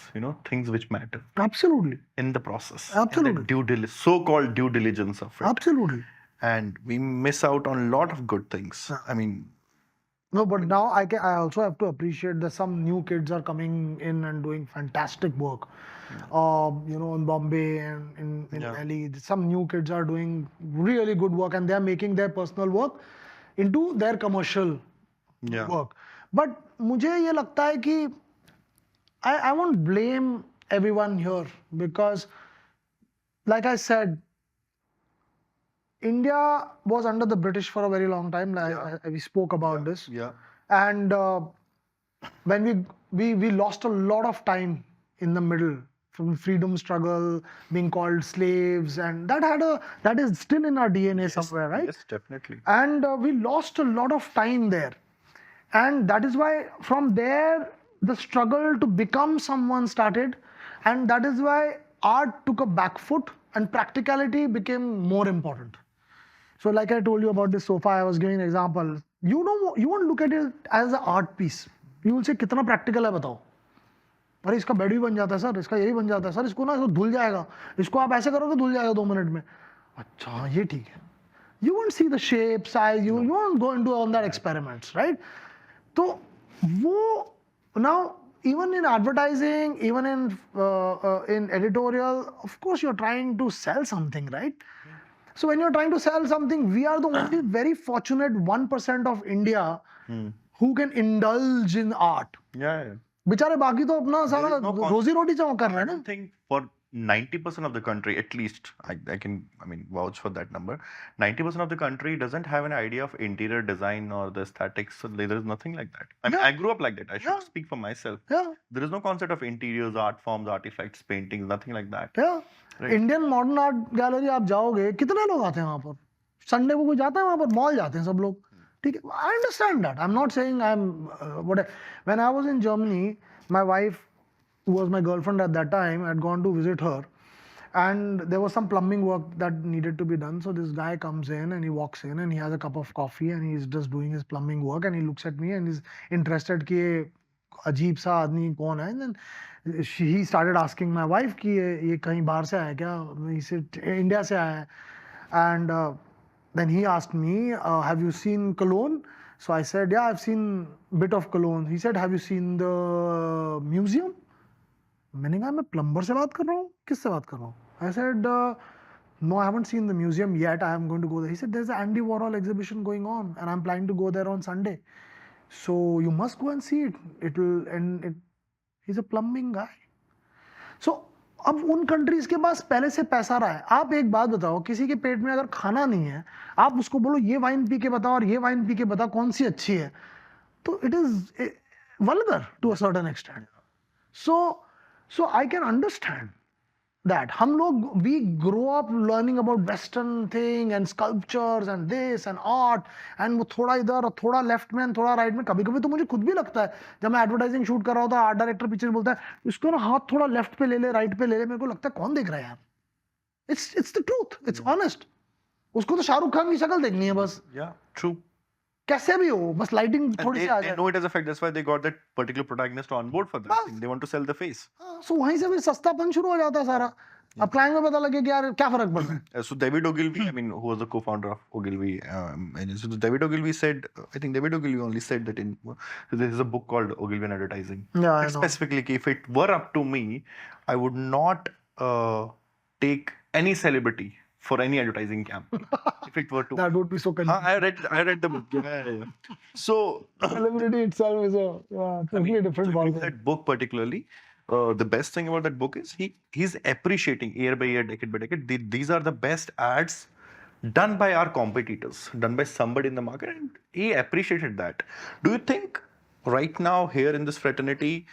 things which matter Absolutely. in the process, in the Absolutely. so-called due diligence of it, Absolutely. and we miss out on a lot of good things. Yeah. I mean, No, but now I also have to appreciate that some new kids are coming in and doing fantastic work. In Bombay and in yeah, Delhi, some new kids are doing really good work and they are making their personal work into their commercial yeah, work. But मुझे ये लगता है कि I won't blame everyone here because, like I said, India was under the British for a very long time. Like we spoke about this, yeah, and when we lost a lot of time in the middle from freedom struggle, being called slaves, and that is still in our DNA somewhere, right? yes, definitely. And we lost a lot of time there, and that is why from there the struggle to become someone started, and that is why art took a back foot and practicality became more important. So, like I told you about this sofa, I was giving an example. You won't look at it as an art piece. You will say, कितना practical है बताओ. अरे इसका bed भी बन जाता है sir, इसका यही बन जाता है सर, इसको ना इसको धुल जाएगा, इसको आप ऐसे करोगे धुल जाएगा 2 मिनट में. अच्छा ये ठीक है. You won't see the shape, size. You won't go into all that experiments, right? तो वो now even in advertising, even in editorial, of course you're trying to sell something, right? So when you're trying to sell something, we are the only very fortunate 1% of India who can indulge in art. Yeah, yeah. बेचारे बाकी तो अपना सारा There is no रोजी रोटी चमक कर रहे हैं I ना. don't think for 90% of the country, at least, I can, vouch for that number. 90% of the country doesn't have an idea of interior design or the aesthetics. So there is nothing like that. I mean, Yeah. I grew up like that. I should Yeah. speak for myself. Yeah. There is no concept of interiors, art forms, artifacts, paintings, nothing like that. Yeah. Right. Indian modern art gallery आप जाओगे, कितने लोग आते हैं वहां पर? Sunday को कोई जाता है वहां पर? मॉल जाते हैं सब लोग. ठीक है, I understand that. I am not saying I am what. When I was in Germany, my wife, who was my girlfriend at that time, had gone to visit her, and there was some plumbing work that needed to be done. So this guy comes in and he walks in and he has a cup of coffee and he's just doing his plumbing work and he looks at me and is interested कि ये अजीब सा आदमी कौन है. And then he started asking my wife कि ये कहीं बाहर से आया क्या? He said इंडिया से आया है. And then he asked me, have you seen Cologne? So I said, yeah, I've seen a bit of Cologne. He said, have you seen the museum? मैंने कहा मैं प्लम्बर से बात कर रहा हूँ, किससे बात कर रहा हूँ? I said, no, I haven't seen the museum yet. I am going to go there. He said, there's an Andy Warhol exhibition going on, and I'm planning to go there on Sunday. So you must go and see it. He's a plumbing guy. So अब उन countries के पास पहले से पैसा रहा है. आप एक बात बताओ, किसी के पेट में अगर खाना नहीं है, आप उसको बोलो ये वाइन पी के बताओ और ये वाइन पी के बताओ कौन सी अच्छी है, तो it is vulgar to a certain extent. So I can understand that. हम लोग, we grow up learning about western thing and sculptures and this and art, and वो थोड़ा इधर और थोड़ा लेफ्ट में थोड़ा राइट में. कभी कभी तो मुझे खुद भी लगता है, जब मैं एडवर्टाइजिंग शूट कर रहा होता, आर्ट डायरेक्टर पीछे बोलता है इसको ना हाथ थोड़ा लेफ्ट पे ले ले, राइट पे ले ले, मेरे को लगता है कौन देख रहा है यार. It's the truth, it's honest. उसको तो शाहरुख खान की शक्ल देखनी है बस. Yeah, true. कैसे भी हो, बस लाइटिंग And थोड़ी सी आ they जाए. know it as a fact. That's why they got that particular protagonist on board for that बस. thing. They want to sell the face. सो वहीं से फिर सस्तापन शुरू हो जाता है सारा. अब क्लाइंट में पता लगे कि यार क्या फर्क पड़ रहा है. So David Ogilvy, who was the co-founder of Ogilvy, and so David Ogilvy said, I think David Ogilvy only said that in there is a book called Ogilvy and Advertising. Yeah, I And know. specifically, if it were up to me, I would not take any celebrity for any advertising campaign. If it were to, That would be so confusing. I read the book. Yeah. So Celebrity itself is a totally different so ballgame. that book particularly, the best thing about that book is he's appreciating year by year, decade by decade. These are the best ads done by our competitors, done by somebody in the market, and he appreciated that. Do you think right now here in this fraternity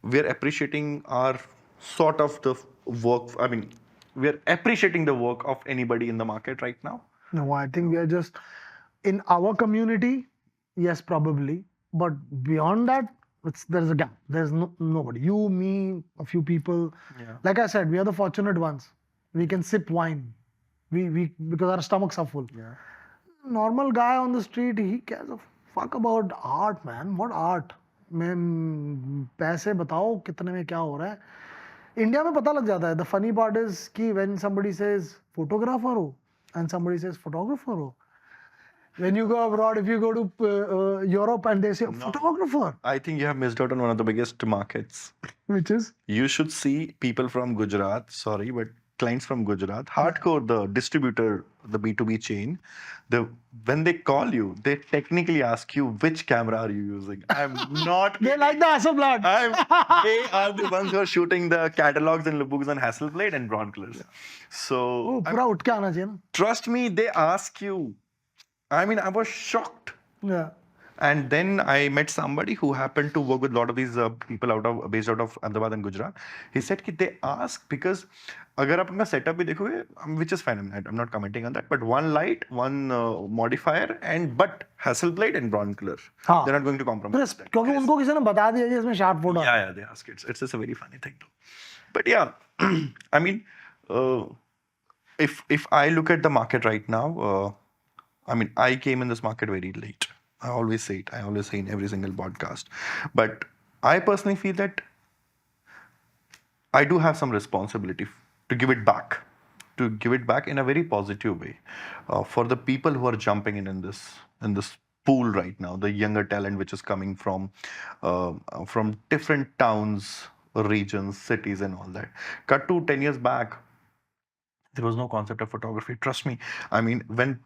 we're appreciating our sort of the work? I mean, we're appreciating the work of anybody in the market right now? No, I think we are just in our community. Yes, probably, but beyond that, there's a gap. There's nobody. You, me, a few people. Yeah. Like I said, we are the fortunate ones. We can sip wine. We because our stomachs are full. Yeah. Normal guy on the street, he cares a fuck about art, man. What art? मैं पैसे बताओ कितने में क्या हो रहा है. India में पता लग जाता है. The funny part is कि when somebody says photographer हो and somebody says photographer हो, when you go abroad, if you go to Europe and they say No. photographer, I think you have missed out on one of the biggest markets. which is You should see people from Gujarat, sorry, but clients from Gujarat, hardcore, the distributor, the B2B chain, when they call you, they technically ask you which camera are you using. I'm not they like the Hasselblad. they are the ones who are shooting the catalogs and lookbooks on Hasselblad and Broncolors. So वो पूरा उठ के आना चाहिए ना. trust me, they ask you. I mean, I was shocked. Yeah. And then I met somebody who happened to work with a lot of these people based out of Ahmedabad and Gujarat. He said that they ask because अगर आप अपना setup भी देखोगे, which is fine, I'm not commenting on that, but one light, one modifier, but Hasselblad and Broncolor. हाँ. They're not going to compromise. Crisp, क्योंकि उनको किसी ने बता दिया कि इसमें sharp photo. Yeah, they ask it. It's just a very funny thing though. But yeah, I mean, if I look at the market right now, I mean, I came in this market very late. I always say it. I always say in every single podcast. But I personally feel that I do have some responsibility to give it back, in a very positive way, for the people who are jumping in this pool right now, the younger talent which is coming from different towns, regions, cities, and all that. Cut to 10 years back, there was no concept of photography. Trust me. I mean, when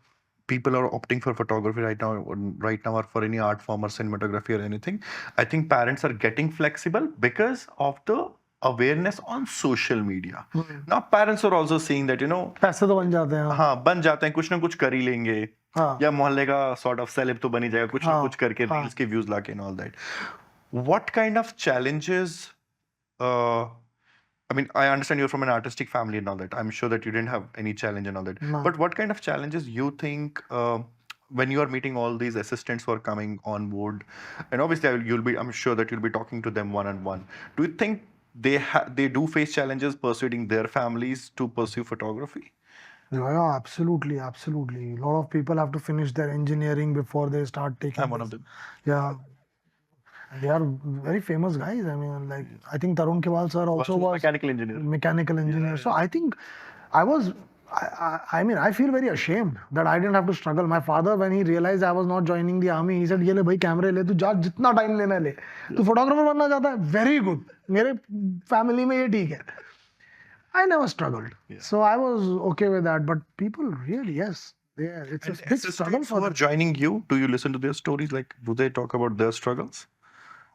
people are opting for photography right now or for any art form or cinematography or anything, I think parents are getting flexible because of the awareness on social media. Now parents are also seeing that, पैसे तो बन जाते हैं. हाँ, बन जाते हैं, कुछ ना कुछ कर ही लेंगे, या मोहल्ले का sort of celeb तो बन ही जाएगा, कुछ ना कुछ करके reels के views लाके and all that. What kind of challenges, I mean, I understand you're from an artistic family and all that. I'm sure that you didn't have any challenge and all that. No. But what kind of challenges you think when you are meeting all these assistants who are coming on board, and obviously I'm sure that you'll be talking to them one-on-one. Do you think they do face challenges persuading their families to pursue photography? Yeah, absolutely. A lot of people have to finish their engineering before they start taking. I'm one of them. Yeah. They are very famous guys. I mean, like, I think Tarun Kewal sir also was mechanical engineer. Yeah. So I think I mean, I feel very ashamed that I didn't have to struggle. My father, when he realized I was not joining the army, he said, "ये ले भाई कैमरे ले, तू जा जितना time लेना ले, तू फोटोग्राफर बनना चाहता है, very good. मेरे family में ये ठीक है." I never struggled, so I was okay with that. But people really, yes, it's a big struggle for them. Who are joining you? Do you listen to their stories? Like, do they talk about their struggles?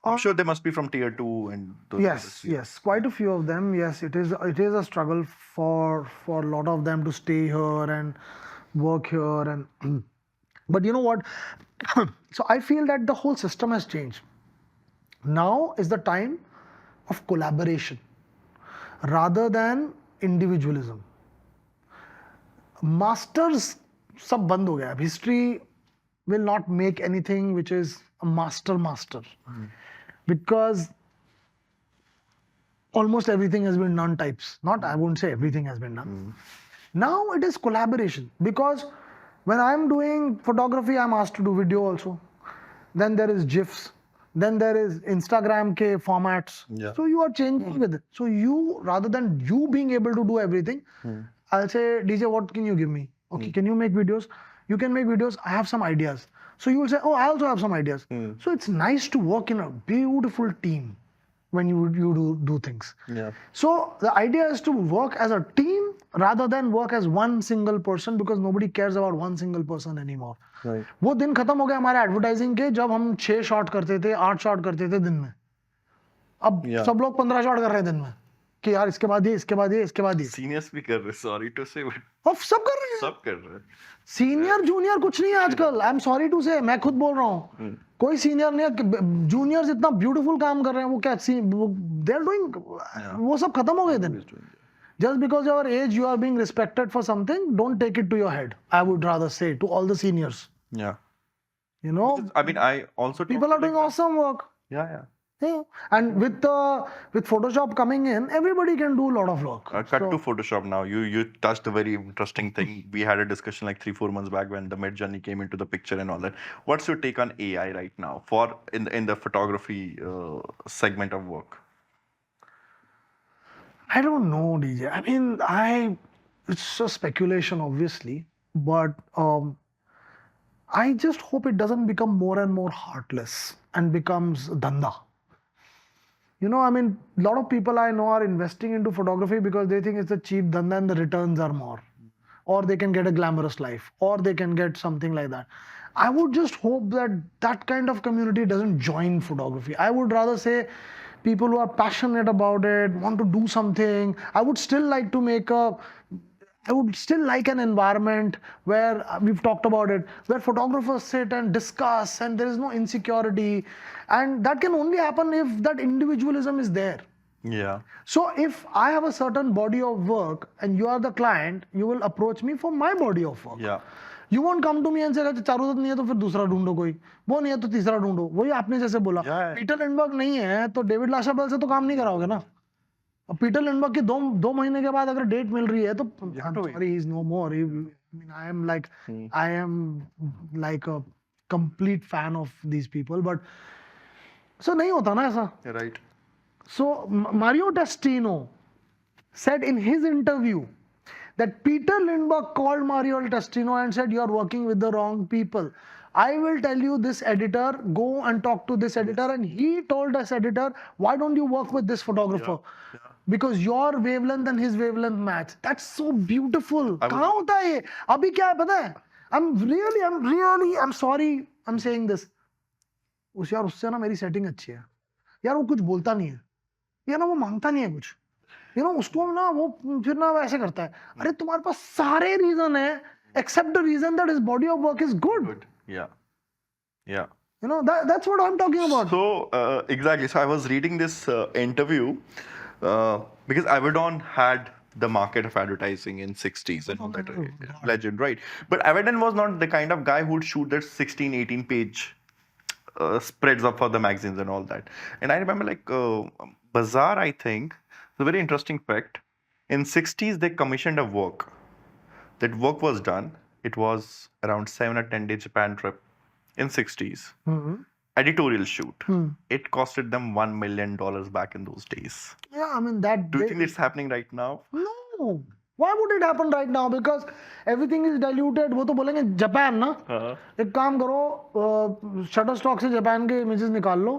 I'm sure they must be from tier 2 and those. Yes, quite a few of them. Yes, it is a struggle for a lot of them to stay here and work here, and but you know what? So I feel that the whole system has changed. Now is the time of collaboration rather than individualism. Masters सब बंद हो गया. History will not make anything which is a master. Because almost everything has been done types. I won't say everything has been done. Now it is collaboration. Because when I'm doing photography, I'm asked to do video also. Then there is GIFs. Then there is Instagram ke formats. Yeah. So you are changing with it. So you, rather than you being able to do everything, I'll say, DJ, what can you give me? Okay, can you make videos? You can make videos. I have some ideas. So you will say, oh, I also have some ideas. So it's nice to work in a beautiful team when you do things. Yeah. So the idea is to work as a team rather than work as one single person, because nobody cares about one single person anymore. Right. वो दिन खत्म हो गया हमारे advertising के, जब हम 6 shot करते थे, 8 शॉट करते थे दिन में. अब सब लोग 15 शॉट कर रहे हैं दिन में कि यार इसके बाद ये. सीनियर्स भी कर रहे, सॉरी टू से, अब सब कर रहे हैं. सीनियर जूनियर कुछ नहीं है आजकल. आई एम सॉरी टू से, मैं खुद बोल रहा हूँ, कोई सीनियर नहीं है. जूनियर्स इतना ब्यूटीफुल काम कर रहे हैं, वो क्या दे आर डूइंग, वो सब खत्म हो गए दिन. Just because your age, you are being respected for something, don't take it to your head. I would rather say to all the seniors. Yeah. You know, Because, I mean, I also talk people to are doing like awesome work. yeah, yeah. Yeah. And with Photoshop coming in, everybody can do a lot of work. Cut to Photoshop now. You touched a very interesting thing. We had a discussion like 3-4 months back when the Mid Journey came into the picture and all that. What's your take on AI right now for in the photography segment of work? I don't know, DJ. I mean, it's a speculation, obviously, but I just hope it doesn't become more and more heartless and becomes dhanda. I mean, a lot of people I know are investing into photography because they think it's a cheap dhanda and the returns are more. Or they can get a glamorous life, or they can get something like that. I would just hope that that kind of community doesn't join photography. I would rather say people who are passionate about it, want to do something. I would still like an environment where we've talked about it, where photographers sit and discuss and there is no insecurity. And that can only happen if that individualism is there. Yeah. So if I have a certain body of work and you are the client, you will approach me for my body of work. Yeah. You won't come to me and say, अच्छा चारुदत्त नहीं है तो फिर दूसरा ढूंढो कोई, वो नहीं है तो तीसरा ढूंढो. वही आपने जैसे बोला, Yeah. पीटर लिंडबर्ग नहीं है तो डेविड लाशाबेल से तो काम नहीं कराओगे ना. अब पीटर लिंडबर्ग की दो महीने के बाद अगर डेट मिल रही है तो I'm sorry, he's no more. I mean, I am like a complete fan of these people, but so नहीं होता ना ऐसा. Right. So Mario Testino said in his interview that Peter Lindbergh called Mario Testino and said, "You are working with the wrong people. I will tell you this editor, go and talk to this editor." And he told this editor, "Why don't you work with this photographer? Yeah. Because your wavelength and his wavelength match." That's so beautiful. कहाँ होता है ये? अभी क्या है पता है? I'm sorry, I'm saying this. उससे ना मेरी सेटिंग अच्छी है. यार वो कुछ बोलता नहीं है. यार ना वो मांगता नहीं है कुछ. उसको ना वो फिर ना वैसे करता है. अरे तुम्हारे पास सारे रीजन है except the reason that his body of work is good. Yeah. Yeah. That's what I'm talking about. So exactly. So I was reading this interview because Avedon had the market of advertising in 60s and all that. Legend, right? But Avedon was not the kind of guy who would shoot that 16, 18 page spreads up for the magazines and all that. And I remember like Bazaar, I think, it's a very interesting fact. In 60s, they commissioned a work. That work was done. It was around 7 or 10 day Japan trip in 60s. Editorial shoot. It costed them $1 million back in those days. Yeah, I mean that. Do you think it's happening right now? No. Why would it happen right now? Because everything is diluted. वो तो बोलेंगे Japan ना. एक काम करो, Shutterstock से Japan के images निकाल लो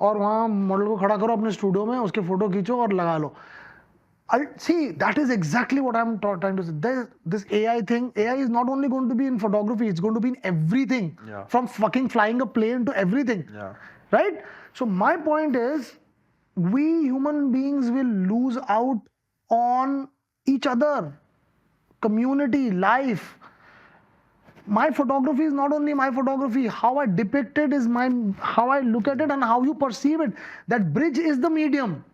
और वहाँ मॉडल को खड़ा करो अपने स्टूडियो में, उसके फोटो खींचो और लगा लो. See, that is exactly what I'm trying to say. This AI thing, AI is not only going to be in photography, it's going to be in everything. Yeah. From fucking flying a plane to everything. Yeah. Right? So my point is, we human beings will lose out on each other, community, life. My photography is not only my photography. How I depict it is how I look at it and how you perceive it. That bridge is the medium.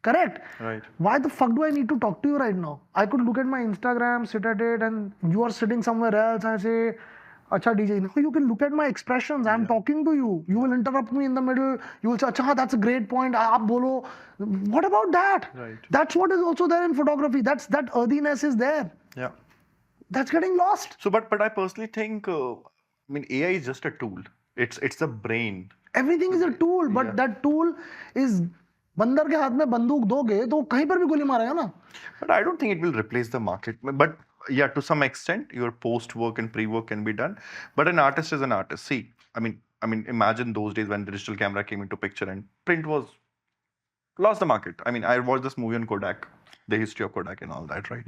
Correct? Right. Why the fuck do I need to talk to you right now? I could look at my Instagram, sit at it, and you are sitting somewhere else and I say, Acha DJ. Now you can look at my expressions. I'm talking to you. You will interrupt me in the middle. You will say, Acha, that's a great point. Aap bolo. What about that? Right. That's what is also there in photography. That earthiness is there. Yeah. That's getting lost. So, but I personally think, I mean, AI is just a tool. It's the brain. Everything is a tool, but that tool is. बंदर के हाथ में बंदूक दोगे तो कहीं पर भी गोली मारेगा ना. But I don't think it will replace the market. But yeah, to some extent, your post work and pre work can be done. But an artist is an artist. See, I mean, imagine those days when digital camera came into picture and print was lost the market. I mean, I watched this movie on Kodak, the history of Kodak and all that, right?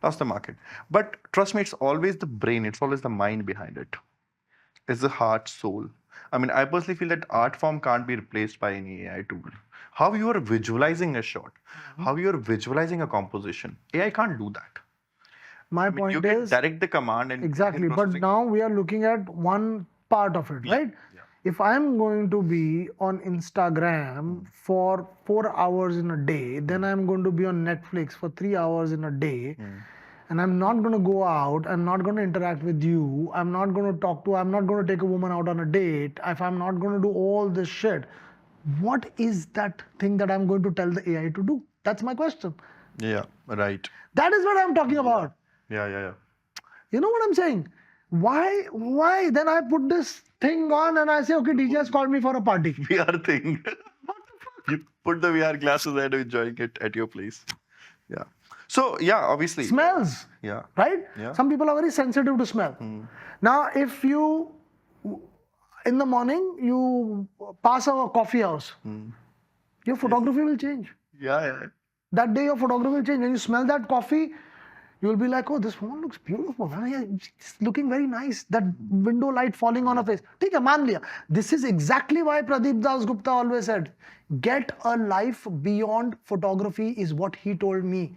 Lost the market. But trust me, it's always the brain. It's always the mind behind it. It's the heart, soul. I mean, I personally feel that art form can't be replaced by any AI tool. How you are visualizing a shot, how you are visualizing a composition, AI can't do that. My point you is can direct the command and exactly, but now we are looking at one part of it, right? Yeah. if I'm going to be on Instagram for 4 hours in a day, then I'm going to be on Netflix for 3 hours in a day, and I'm not going to go out, I'm not going to interact with you, I'm not going to talk to, I'm not going to take a woman out on a date, if I'm not going to do all this shit, what is that thing that I'm going to tell the AI to do? That's my question. Yeah, right. That is what I'm talking about. Yeah. You know what I'm saying? Why? Then I put this thing on and I say, okay, DJ has called me for a party. VR thing. You put the VR glasses and enjoying it at your place. Yeah. So yeah, obviously. Smells. Yeah. Right? Yeah. Some people are very sensitive to smell. Now, if you, in the morning, you pass a coffee house, your photography will change. Yeah. That day, your photography will change. When you smell that coffee, you'll be like, oh, this woman looks beautiful. It's looking very nice. That window light falling on her face. ठीक है, मान लिया. This is exactly why Pradeep Dasgupta always said, get a life beyond photography is what he told me.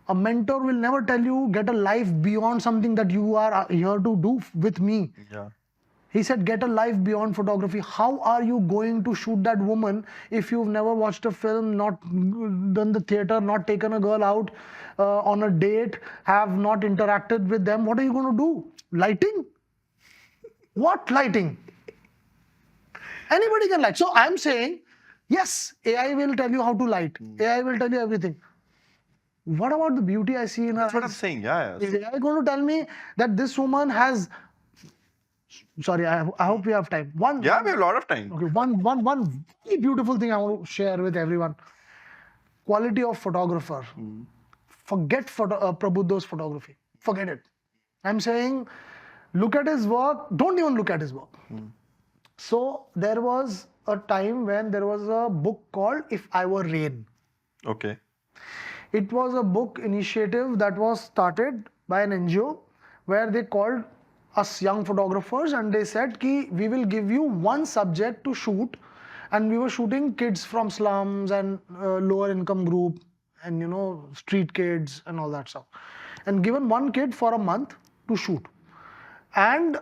A mentor will never tell you get a life beyond something that you are here to do with me. Yeah. He said, get a life beyond photography. How are you going to shoot that woman if you've never watched a film, not done the theater, not taken a girl out on a date, have not interacted with them? What are you going to do? Lighting? What lighting? Anybody can light. So I'm saying, yes, AI will tell you how to light. AI will tell you everything. What about the beauty I see in her That's what I'm eyes? saying. Yeah. Is AI going to tell me that this woman has... Sorry, I hope we have time. We have a lot of time. Okay, one very beautiful thing I want to share with everyone. Quality of photographer. Forget Prabuddha's photography. Forget it. I'm saying, look at his work. Don't even look at his work. So there was a time when there was a book called If I Were Rain. Okay. It was a book initiative that was started by an NGO where they called us young photographers and they said ki we will give you one subject to shoot, and we were shooting kids from slums and lower income group and street kids and all that stuff, and given one kid for a month to shoot, and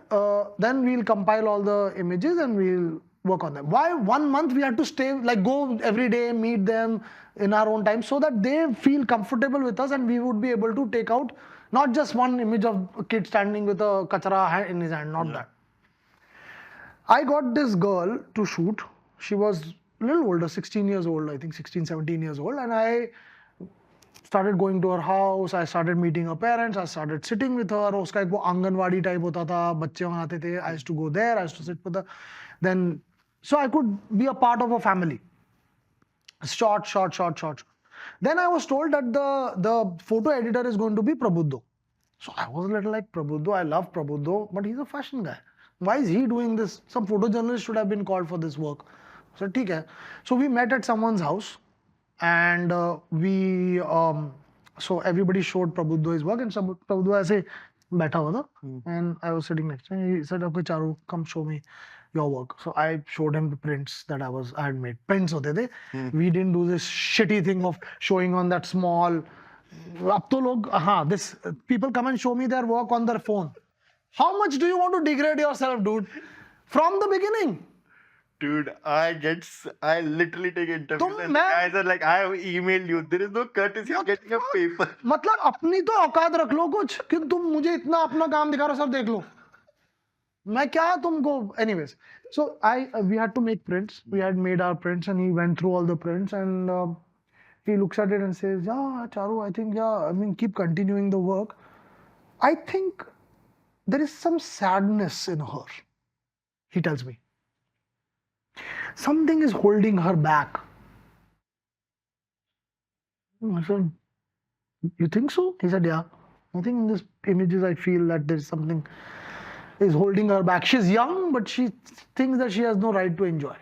then we'll compile all the images and we'll work on them. Why 1 month we had to stay, like go every day, meet them in our own time, so that they feel comfortable with us and we would be able to take out not just one image of a kid standing with a kachra in his hand, not that. I got this girl to shoot. She was a little older, 16 years old, I think 16, 17 years old, and I started going to her house. I started meeting her parents. I started sitting with her. उसका एक वो anganwadi type होता था, बच्चे वहाँ आते थे. I used to go there. I used to sit with her. Then, so I could be a part of a family. Short. Then I was told that the photo editor is going to be Prabuddha. So I was a little like, Prabuddha, I love Prabuddha, but he's a fashion guy. Why is he doing this? Some photojournalist should have been called for this work. So, ठीक है. So we met at someone's house, and so everybody showed Prabuddha his work, and Prabuddha ऐसे बैठा हुआ था, and I was sitting next to him. He said, okay, Charu, come show me your work. So I showed him the prints that I had made. Prints होते थे. We didn't do this shitty thing of showing on that small. अब तो लोग, this people come and show me their work on their phone. How much do you want to degrade yourself, dude? From the beginning. Dude, I literally take interviews and guys are like, I have emailed you. There is no courtesy of getting a paper. मतलब अपनी तो औकात रख लो कुछ कि तुम मुझे इतना अपना काम दिखा रहे हो, सब देख लो. मैं क्या तुमको. Anyways, so we had to make prints. We had made our prints and he went through all the prints and he looks at it and says, yeah, Charu, I think, keep continuing the work. I think there is some sadness in her, he tells me. Something is holding her back. I said, you think so? He said, yeah. I think in these images I feel that there's something is holding her back. She's young, but she thinks that she has no right to enjoy.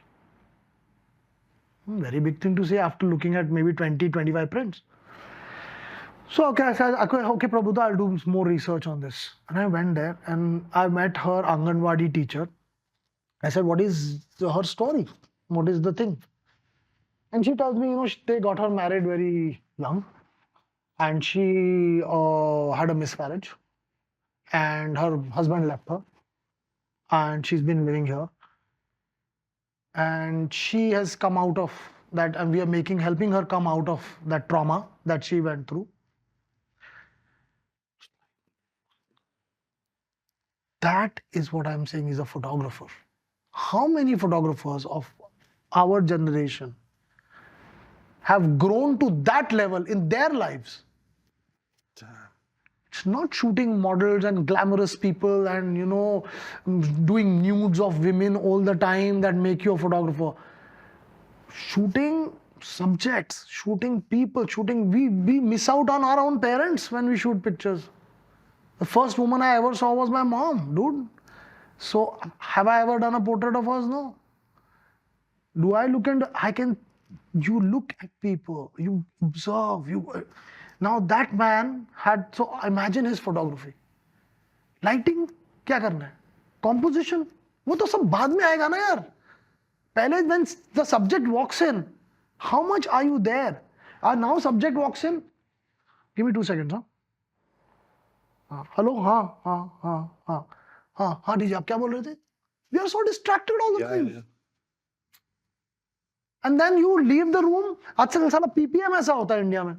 Very big thing to say after looking at maybe 20, 25 prints. So, okay, I said, okay, Prabhuda, I'll do more research on this. And I went there and I met her Anganwadi teacher. I said, what is her story? What is the thing? And she tells me, they got her married very young and she had a miscarriage and her husband left her and she's been living here. and she has come out of that, and we are helping her come out of that trauma that she went through. That is what I'm saying is a photographer. How many photographers of our generation have grown to that level in their lives? It's not shooting models and glamorous people and doing nudes of women all the time that make you a photographer. Shooting subjects, shooting people, we miss out on our own parents when we shoot pictures. The first woman I ever saw was my mom, dude. So have I ever done a portrait of hers? No. Do I look into? You look at people, you observe, Now that man had, so imagine his photography. Lighting, क्या करना है? Composition, वो तो सब बाद में आएगा ना यार. पहले when the subject walks in, how much are you there? Now subject walks in. Give me 2 seconds, huh? Hello, हाँ, डीजे आप क्या बोल रहे थे? We are so distracted all the time. Yeah. And then you leave the room. आजकल साला ppm ऐसा होता है इंडिया में.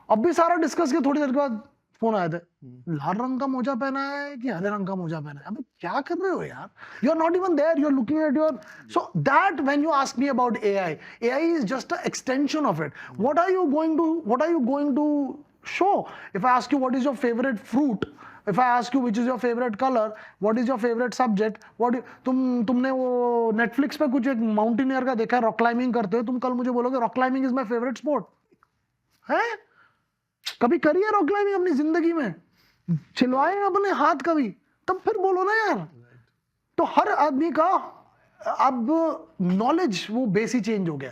अब भी सारा डिस्कस किया, थोड़ी देर के बाद फोन आया था, लाल रंग का मोजा पहना है कि हरे रंग का मोजा पहना है. अबे क्या कर रहे हो यार? You are not even there, you are looking at your. So that when you ask me about AI is just a extension of it. What are you going to show? If I ask you what is your favorite fruit, if I ask you which is your favorite color, what is your favorite subject, तुमने वो Netflix पे कुछ एक mountaineer का देखा है, rock climbing करते हो, तुम कल मुझे बोलोगे rock climbing is my favourite sport है? कभी करी है रॉक क्लाइंबिंग अपनी जिंदगी में? छिलवाए अपने हाथ कभी? तब फिर बोलो ना यार. तो हर आदमी का अब नॉलेज वो बेस ही चेंज हो गया.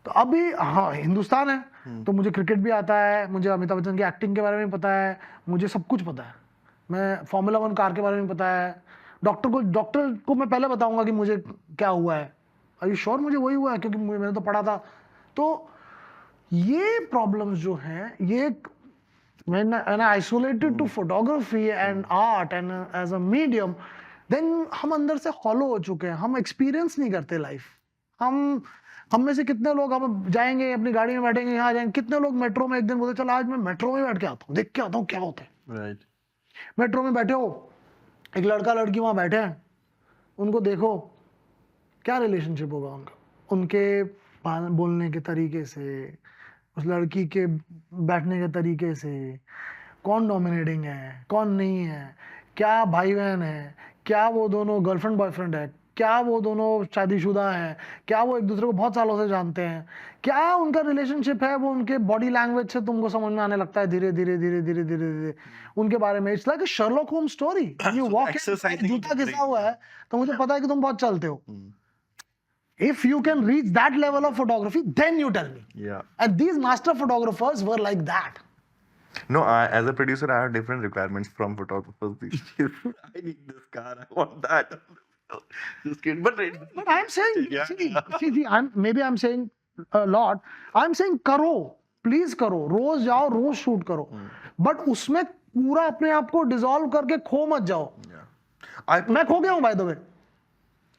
तो अभी हाँ हिंदुस्तान है तो मुझे क्रिकेट भी आता है, मुझे अमिताभ बच्चन की एक्टिंग के बारे में पता है, मुझे सब कुछ पता है, मैं फॉर्मूला 1 कार के बारे में पता है, डॉक्टर को मैं पहले बताऊंगा कि मुझे क्या हुआ है. आर यू श्योर मुझे वही हुआ है? क्योंकि मैंने तो पढ़ा था. तो ये प्रॉब्लम्स जो हैं, ये when I isolated to photography and art and as a medium, then हम अंदर से hollow हो चुके हैं. हम एक्सपीरियंस नहीं करते लाइफ. हम में से कितने लोग हम जाएंगे अपनी गाड़ी में बैठेंगे, यहाँ जाएंगे, कितने लोग मेट्रो में एक दिन बोलते चलो आज मैं मेट्रो में बैठ के आता हूँ, देख के आता हूँ क्या होता है. राइट. मेट्रो में बैठे हो, एक लड़का लड़की वहां बैठे हैं, उनको देखो क्या रिलेशनशिप होगा उनका, उनके बोलने के तरीके से, उस लड़की के बैठने के तरीके से, कौन डोमिनेटिंग है कौन नहीं है, क्या भाई बहन है, क्या वो दोनों गर्लफ्रेंड बॉयफ्रेंड है, क्या वो दोनों शादीशुदा हैं, क्या वो एक दूसरे को बहुत सालों से जानते हैं, क्या उनका रिलेशनशिप है. वो उनके बॉडी लैंग्वेज से तुमको समझ में आने लगता है धीरे धीरे धीरे धीरे धीरे धीरे उनके बारे में. It's like a Sherlock Holmes story. You walk in, जूता घिसा हुआ है तो मुझे पता है कि तुम बहुत चलते हो. If you can reach that level of photography, then you tell me. Yeah. And these master photographers were like that. No, as a producer, I have different requirements from photographers. I need this car. I want that. Just kidding. But I'm saying, see, I'm saying a lot. I'm saying करो, please करो, रोज जाओ, रोज shoot करो. But उसमें पूरा अपने आप को dissolve करके खो मत जाओ. मैं खो गया हूँ, by the way.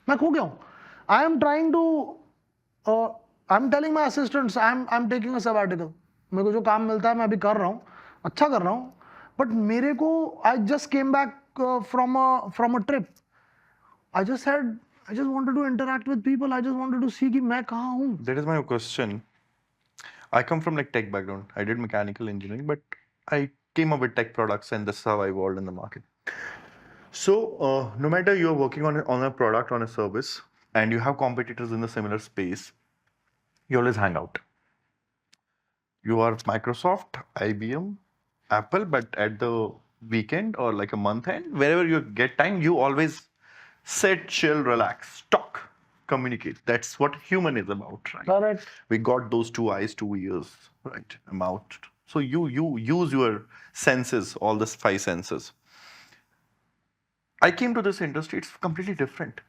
मैं खो गया हूँ. I am trying to, I'm telling my assistants, I'm taking a sabbatical. मेरे को जो काम मिलता है मैं अभी कर रहा हूँ, अच्छा कर रहा हूँ. But मेरे को, I just came back from a trip. I just wanted to interact with people. I just wanted to see कि मैं कहाँ हूँ. That is my question. I come from like tech background. I did mechanical engineering, but I came up with tech products, and that's how I evolved in the market. So no matter you're working on a product, on a service, and you have competitors in the similar space, you always hang out. You are Microsoft, IBM, Apple, but at the weekend or like a month end, wherever you get time, you always sit, chill, relax, talk, communicate. That's what human is about, right? Correct. We got those 2 eyes, 2 ears, right? A mouth. So you use your senses, all the 5 senses. I came to this industry, it's completely different.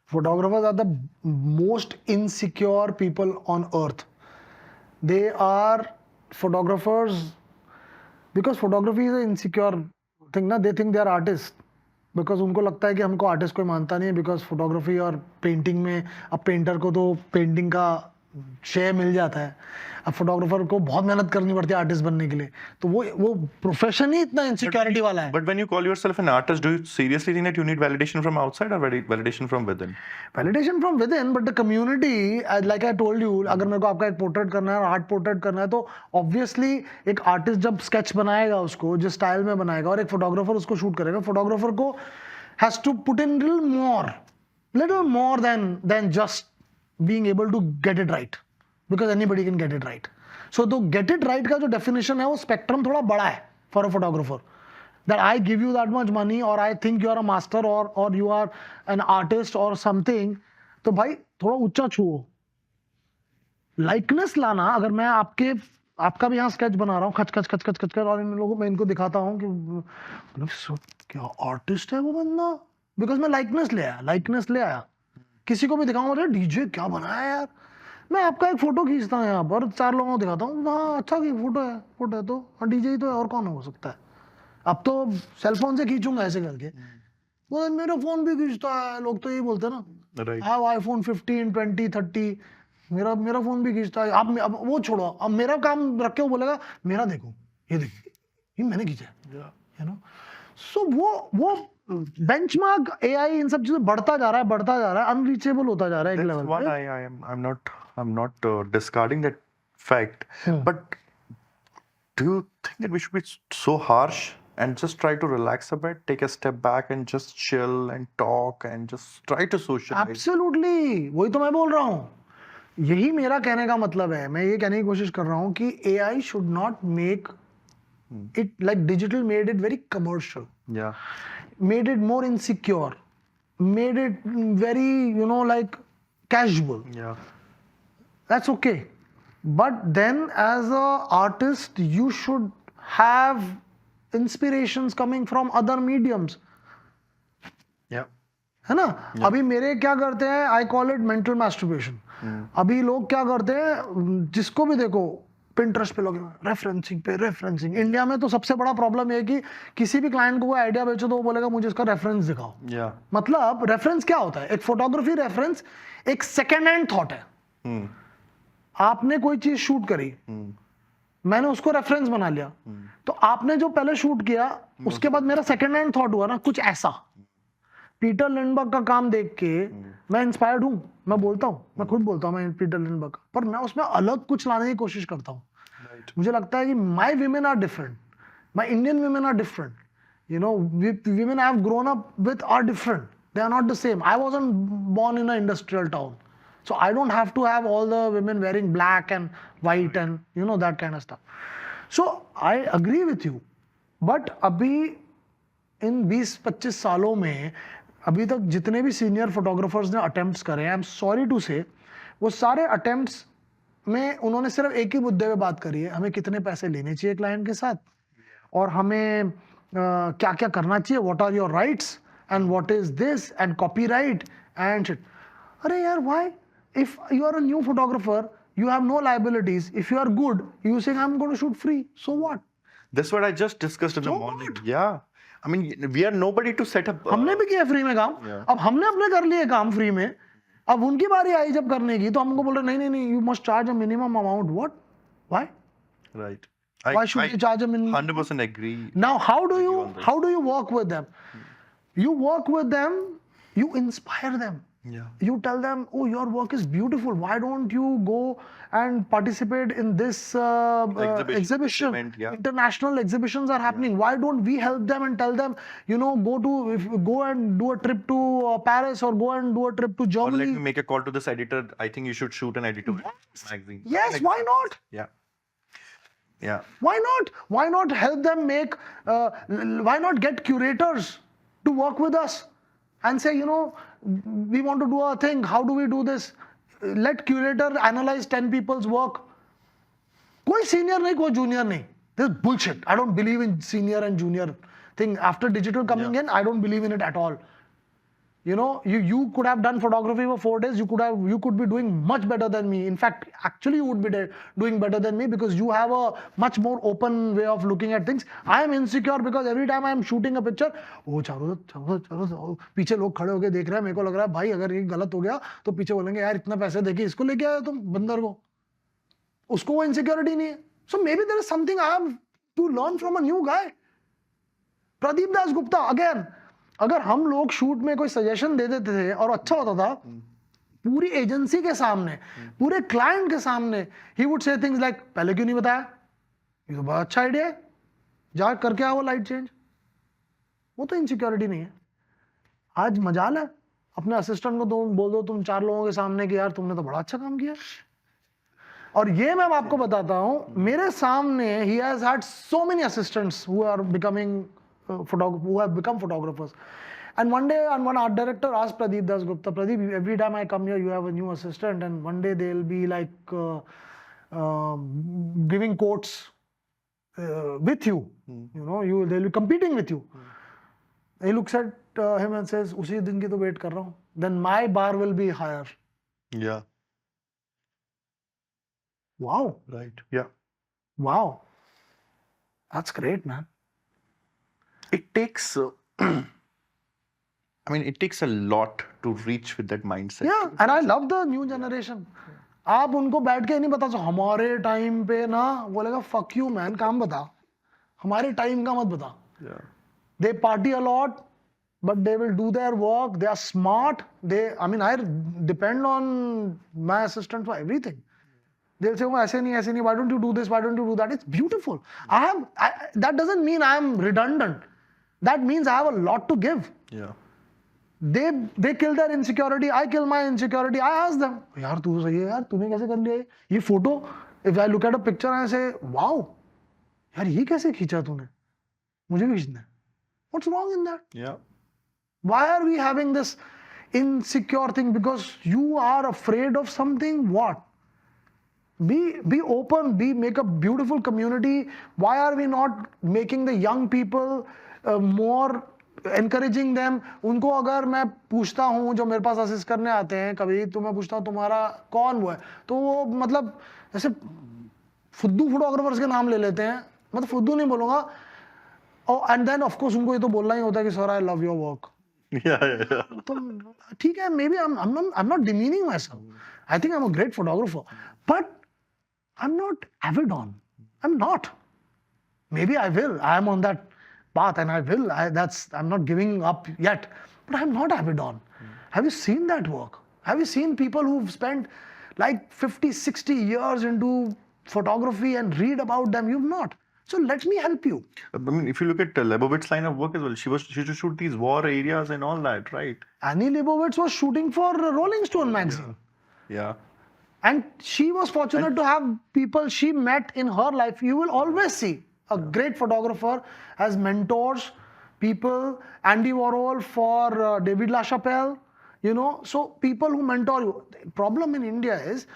Photographers are the most insecure people on earth. They are photographers because photography is an insecure thing. They think they are artists. Because उनको लगता है कि हमको artist कोई मानता नहीं है, because photography और पेंटिंग में अब पेंटर को तो पेंटिंग का शेयर मिल जाता है, अब फोटोग्राफर को बहुत मेहनत करनी पड़ती है आर्टिस्ट बनने के लिए, तो वो प्रोफेशन ही इतना इनसिक्योरिटी वाला है। But when you call yourself an artist, do you seriously think that you need validation from outside or validation from within? Validation from with in, but the community, like I told you, अगर मेरे को आपका एक portrait करना है और art portrait करना है, तो ऑब्वियसली एक आर्टिस्ट जब स्केच बनाएगा उसको जिस स्टाइल में बनाएगा और एक फोटोग्राफर उसको शूट करेगा, फोटोग्राफर को has to put in little more than just being able to get it right, because anybody can get it right. So तो गेट इट राइट का जो डेफिनेशन है वो स्पेक्ट्रम थोड़ा बड़ा है for a photographer, that I give you that much money or I think you are a master or you are an artist or something, तो भाई थोड़ा ऊंचा छुओ। लाइकनेस लाना, अगर मैं आपका भी यहाँ स्केच बना रहा हूँ खच खच खच खच खच कर, और इन लोगों मैं इनको दिखाता हूँ कि मतलब क्या आर्टिस्ट है वो बंदा, बिकॉज मैं लाइकनेस ले आया। किसी को भी दिखाऊंगा, अरे डीजे क्या बनाया यार, मैं आपका एक फोटो खींचता हूँ यहाँ पर, 4 लोगों को दिखाता हूँ, हाँ अच्छा की फोटो है तो हाँ डीजे ही तो है, और कौन हो सकता है। अब तो सेल फोन से खींचूंगा ऐसे करके, वो मेरा फोन भी खींचता है, लोग तो यही बोलते हैं ना, Right. हाँ आईफोन 15 20 30, मेरा फोन भी खींचता है। अब वो छोड़ो, अब मेरा काम रख के वो बोलेगा मेरा देखो, ये देखो ये मैंने खींचा, यू नो। सो वो बेंचमार्क एआई इन सब चीजें बढ़ता जा रहा है, अनरीचेबल होता जा रहा है एक That's लेवल what पे। I'm not discarding that fact. But do you think that we should be so harsh and just try to relax a bit, take a step back and just chill and talk and just try to socialize? Absolutely, वही तो मैं बोल रहा हूँ, यही मेरा कहने का मतलब है। मैं ये कहने की कोशिश कर रहा हूँ कि AI should not make it like digital made it very commercial, Yeah. made it more insecure, made it very, like casual. Yeah. That's okay. But then as a artist, you should have inspirations coming from other mediums. Yeah. है ना? अभी मेरे क्या करते हैं, I call it mental masturbation. अभी लोग क्या करते हैं, जिसको भी देखो पिंटरेस्ट पे लोग रेफरेंसिंग। इंडिया में तो सबसे बड़ा प्रॉब्लम ये है कि किसी भी क्लाइंट को कोई आइडिया बेचो तो वो बोलेगा मुझे इसका रेफरेंस दिखाओ। Yeah. मतलब रेफरेंस क्या होता है, एक फोटोग्राफी रेफरेंस एक सेकेंड हैंड थॉट है। आपने कोई चीज शूट करी, मैंने उसको रेफरेंस बना लिया, तो आपने जो पहले शूट किया उसके बाद मेरा सेकेंड हैंड थॉट हुआ ना कुछ ऐसा। पीटर लिंडबर्ग का काम देख के मैं इंस्पायर्ड हूं, मैं बोलता हूं, मैं खुद बोलता हूं मैं पीटर लिंडबर्ग, पर मैं उसमें अलग कुछ लाने की कोशिश करता हूं। मुझे लगता है कि my women are different, my Indian women are different, women I have grown up with are different, they are not the same. I wasn't born in an industrial town, so I don't have to have all the women wearing black and white and that kind of stuff. So I agree with you, but अभी इन 20-25 सालों में अभी तक जितने भी senior photographers ने attempts करे, I am sorry to से, वो सारे अटेम्प्ट्स में उन्होंने सिर्फ एक ही मुद्दे पे बात करी है, हमें कितने पैसे लेने चाहिए क्लाइंट के साथ और हमें क्या क्या करना चाहिए, what are your rights and what is this and copyright and shit. अरे यार, why if you are a new photographer you have no liabilities, if you are good, you saying I'm going to shoot free, so what? That's what I just discussed in the morning. Yeah. I mean, we are nobody to set up. हमने भी किया free में काम, अब हमने अपने कर लिए काम फ्री में, अब उनकी बारी आई जब करने की तो हमको बोल रहे नहीं, you must charge a minimum amount. What? Why? Right. Why should you charge a minimum? 100% agree. Now how do you work with them? You work with them, you inspire them. Yeah. You tell them, oh, your work is beautiful, why don't you go and participate in this exhibition? Event, yeah. International exhibitions are happening, why don't we help them and tell them, go and do a trip to Paris or go and do a trip to Or Germany. let me make a call to this editor. I think you should shoot an editorial magazine. Yes, Like why not? Yeah. Yeah. Why not help them make why not get curators to work with us and say, we want to do a thing, how do we do this? Let curator analyze 10 people's work. कोई senior नहीं, कोई junior नहीं. This is bullshit. I don't believe in senior and junior thing. After digital coming in, I don't believe in it at all. You know, you could have done photography for 4 days. You could be doing much better than me. In fact, actually, you would be doing better than me because you have a much more open way of looking at things. I am insecure because every time I am shooting a picture, oh चारो चारो पीछे लोग खड़े होके देख रहे हैं, मेरे को लग रहा है भाई अगर ये गलत हो गया तो पीछे बोलेंगे यार इतना पैसे देके इसको लेके आए तुम बंदर को, उसको वो इनसिक्योरिटी नहीं है. So maybe there is something I have to learn from a new guy. Pradeep Das Gupta again, अगर हम लोग शूट में कोई सजेशन दे देते थे और अच्छा होता था पूरी एजेंसी के सामने, पूरे क्लाइंट के सामने, he would say things like पहले क्यों नहीं बताया, ये तो बहुत अच्छा आइडिया है, जा करके आओ लाइट चेंज. वो तो इनसिक्योरिटी नहीं है. आज मजाल है अपने असिस्टेंट को तुम बोल दो तुम 4 लोगों के सामने कि यार तुमने तो बड़ा अच्छा काम किया. और ये मैं आपको बताता हूं, मेरे सामने ही has had so many assistants who are becoming who have become photographers. And one day, and one art director asked Pradeep Dasgupta, Pradeep, every time I come here, you have a new assistant, and one day they'll be like giving quotes with you. You know, they'll be competing with you. He looks at him and says, "उसी दिन की तो wait कर रहा हूँ. Then my bar will be higher." Yeah. Wow. Right. Yeah. Wow. That's great, man. It takes, I mean, it takes a lot to reach with that mindset. Yeah, and I love the new generation. आप उनको बैठ के नहीं बता सकते हमारे time पे ना, बोलेगा fuck you man, काम बता, हमारे टाइम का मत बता. Yeah. They party a lot, but they will do their work. They are smart. I mean, I depend on my assistant for everything. They'll say, oh, ऐसे नहीं, why don't you do this, why don't you do that? It's beautiful. That doesn't mean I am redundant. That means I have a lot to give. Yeah. They kill their insecurity, I kill my insecurity. I ask them, यार तू सही है यार, तूने कैसे कर लिया ये photo? If I look at a picture and I say, wow, यार ये कैसे खींचा तूने? मुझे भी खींचना है. What's wrong in that? Yeah. Why are we having this insecure thing? Because you are afraid of something? What? Be open, make a beautiful community. Why are we not making the young people more encouraging them? उनको अगर मैं पूछता हूँ जो मेरे पास assist करने आते हैं कभी, तो मैं पूछता हूँ तुम्हारा कौन वो है, तो वो मतलब ऐसे फुद्दू फोटोग्राफर्स के नाम ले लेते हैं. मतलब फुद्दू नहीं बोलूँगा. एंड देन ऑफ कोर्स उनको ये तो बोलना ही होता है कि sir I love your work. तो ठीक है, may be I'm not demeaning myself. I think I'm a great photographer, but I'm not avid on. I'm not. Maybe I will. I am on that path and I will. I'm not giving up yet, but I'm not avid on. Have you seen that work? Have you seen people who've spent like 50, 60 years into photography and read about them? You've not. So let me help you. I mean, if you look at Leibovitz's line of work as well, she used to shoot these war areas and all that, right? Annie Leibovitz was shooting for Rolling Stone magazine. Yeah. And she was fortunate to have people she met in her life. You will always see a great photographer as mentors, people, Andy Warhol for David LaChapelle, you know, so people who mentor you. The problem in India is,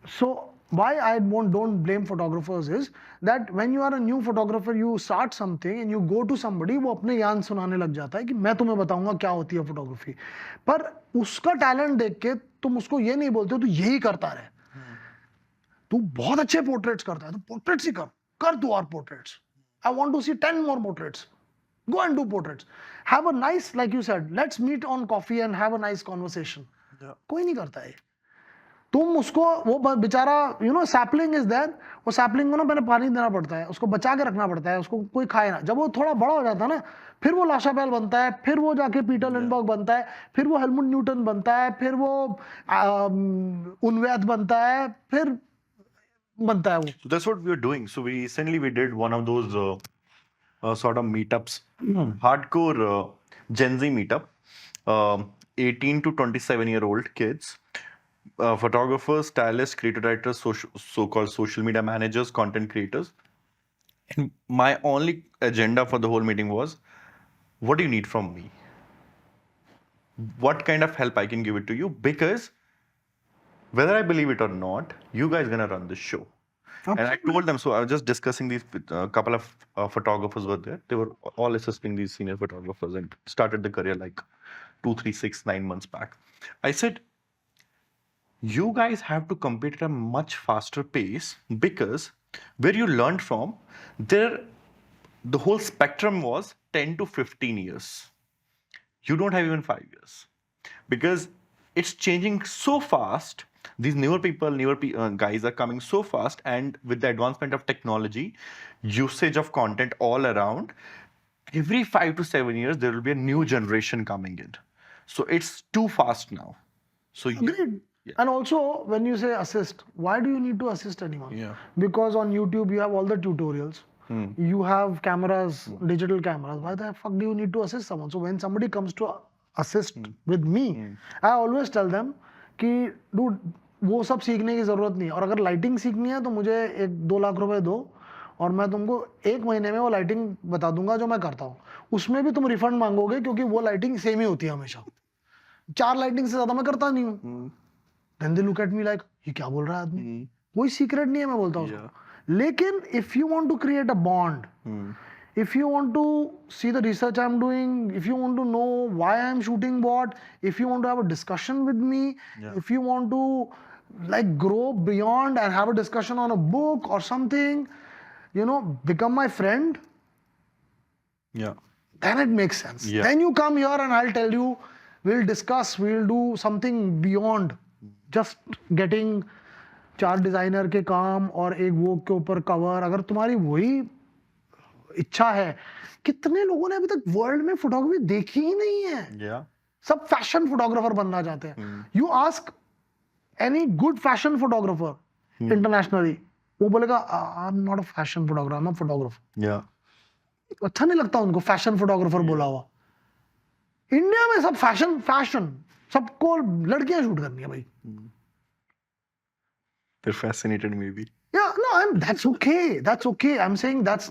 so why I don't blame photographers is that when you are a new photographer, you start something and you go to somebody, वो अपने यान सुनाने लग जाता है कि मैं तुम्हें बताऊंगा क्या होती है फोटोग्राफी. पर उसका टैलेंट देख के तुम उसको ये नहीं बोलते हो तू यही करता रहे. तू बहुत अच्छे पोर्ट्रेट्स करता है तो पोर्ट्रेट्स ही कर तू और portraits. I want to see 10 more portraits. Go and do portraits. Have a nice, like you said, let's meet on coffee and have a nice conversation. कोई नहीं करता है. तुम उसको वो बेचारा you know sapling is there, वो sapling को ना पहले पानी देना पड़ता है, उसको बचा के रखना पड़ता है, उसको कोई खाए ना. जब वो थोड़ा बड़ा हो जाता है ना, फिर वो लाशापेल बनता है, फिर वो जाके पीटर लिंडबर्ग बनता है, फिर वो हेलमुट न्यूटन बनता है, फिर वो उनवैत बनता है, फिर बनता है वो. So that's what we were doing. So we did one of those sort of meetups, hardcore Gen Z meetup, 18 to 27-year-old kids, photographers, stylists, creative writers, so-called social media managers, content creators. And my only agenda for the whole meeting was, what do you need from me? What kind of help I can give it to you? Because whether I believe it or not, you guys gonna run the show. And I told them, so I was just discussing these with a couple of photographers were there. They were all assisting these senior photographers and started the career like 2, 3, 6, 9 months back. I said, you guys have to compete at a much faster pace because where you learned from, there the whole spectrum was 10 to 15 years. You don't have even 5 years because it's changing so fast. These newer guys are coming so fast, and with the advancement of technology, usage of content all around, every 5 to 7 years there will be a new generation coming in. So it's too fast now. So Agreed. Yeah. And also, when you say assist, why do you need to assist anyone? Yeah. Because on YouTube you have all the tutorials. You have cameras, digital cameras. Why the fuck do you need to assist someone? So when somebody comes to assist with me, I always tell them कि dude वो सब सीखने की जरूरत नहीं है, और अगर लाइटिंग सीखनी है तो मुझे 1-2 लाख रुपए दो और मैं तुमको 1 महीने में वो लाइटिंग बता दूंगा जो मैं करता हूँ. उसमें भी तुम रिफंड मांगोगे क्योंकि वो लाइटिंग सेम ही होती है हमेशा. 4 लाइटिंग से ज्यादा मैं करता नहीं हूँ. Then they look at me like, ये क्या बोल रहा है आदमी? कोई सीक्रेट नहीं है, मैं बोलता हूँ. लेकिन if you want to create a bond, if you want to see the research I'm doing, if you want to know why I'm shooting what, if you want to have a discussion with me, if you want to like grow beyond and have a discussion on a book or something, become my friend, then it makes sense. Then you come here and I'll tell you, we'll discuss, we'll do something beyond just getting 4 designer के काम और एक वो के ऊपर cover. अगर तुम्हारी वही इच्छा है, कितने लोगों ने अभी तक वर्ल्ड में फोटोग्राफी देखी ही नहीं है. सब फैशन फोटोग्राफर बनना चाहते हैं. You ask any good fashion photographer internationally, वो बोलेगा I am not a fashion photographer, I am a photographer. अच्छा नहीं लगता उनको फैशन फोटोग्राफर बोला हुआ. इंडिया में सब फैशन सबको लड़कियां शूट करनी है भाई. They're fascinated maybe. Yeah, no, that's okay. That's okay. I'm saying that's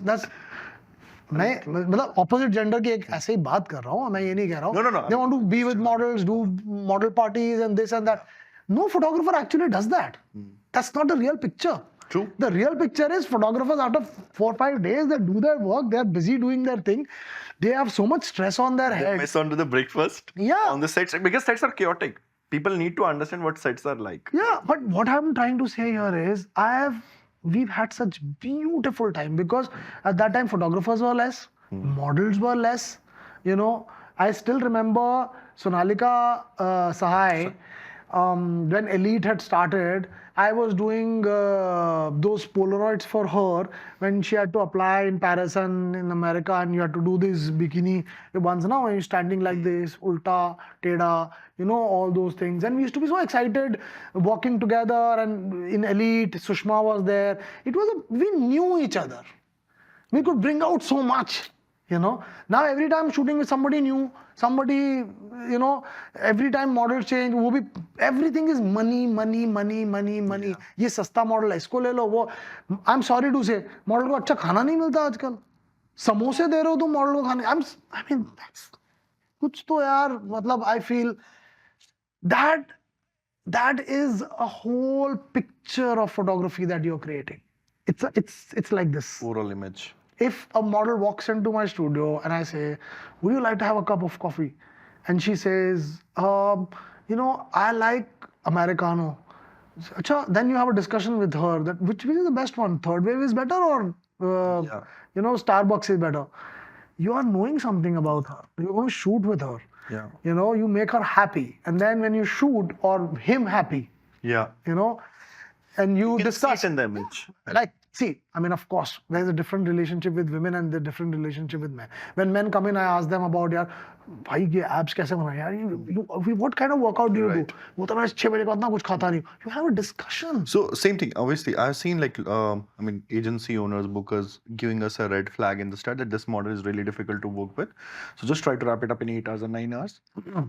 मैं मतलब opposite gender की एक ऐसे ही बात कर रहा हूँ. मैं ये नहीं कह रहा हूँ. No. They want to be with models, do model parties and this and that. No photographer actually does that. That's not the real picture. True. The real picture is photographers after 4-5 days, they do their work, they're busy doing their thing. They have so much stress on their head. They miss on to the breakfast. Yeah. On the sets, because sets are chaotic. People need to understand what sets are like. Yeah, but what I'm trying to say here is we've had such beautiful time because at that time photographers were less, models were less. I still remember Sonalika Sahai, when Elite had started, I was doing those Polaroids for her when she had to apply in Paris and in America, and you had to do these bikini ones now, when you're standing like this, ulta, teda, all those things. And we used to be so excited walking together, and in Elite, Sushma was there. We knew each other. We could bring out so much. Now every time shooting with somebody new, every time models change, everything is money. ये सस्ता model है, इसको ले लो. वो I'm sorry to say, model को अच्छा खाना नहीं मिलता आजकल. समोसे दे रहे हो तुम मॉडल को खाने. I mean, कुछ तो यार, मतलब I feel that is a whole picture of photography that you're creating. It's like this. Overall image. If a model walks into my studio and I say, would you like to have a cup of coffee? And she says, I like Americano. Achha, then you have a discussion with her that which is the best one? Third wave is better or Starbucks is better? You are knowing something about her. You're going to shoot with her. Yeah. You make her happy. And then when you shoot or him happy, and you discuss in the image. Of course, there's a different relationship with women and a different relationship with men. When men come in, I ask them about, bhai, ye abs kaise banaye? Yaar, what kind of workout do you do? वो तो मैं 6 बजे को इतना कुछ खाता नहीं. You have a discussion. So same thing. Obviously, I've seen agency owners, bookers giving us a red flag in the start that this model is really difficult to work with. So just try to wrap it up in 8 hours or 9 hours.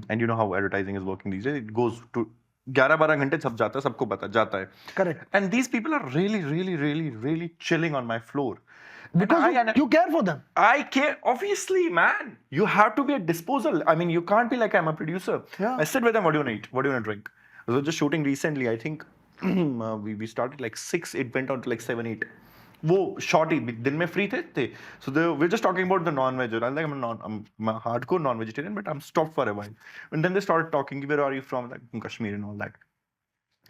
And you know how advertising is working these days. It goes to 11-12 घंटे सब जाता है, सबको पता जाता है. Correct. And these people are really chilling on my floor. Because you care for them. I care, obviously, man. You have to be at disposal. You can't be like, I'm a producer. Yeah. I sit with them, what do you want to eat? What do you want to drink? I was just shooting recently, I think we started like 6, it went on to like 7, 8. वो short ही दिन में free थे. So we're just talking about the non-veg. I'm like, I'm a hardcore non-vegetarian, but I'm stopped for a while. And then they started talking, where are you from? Like, from Kashmir and all that.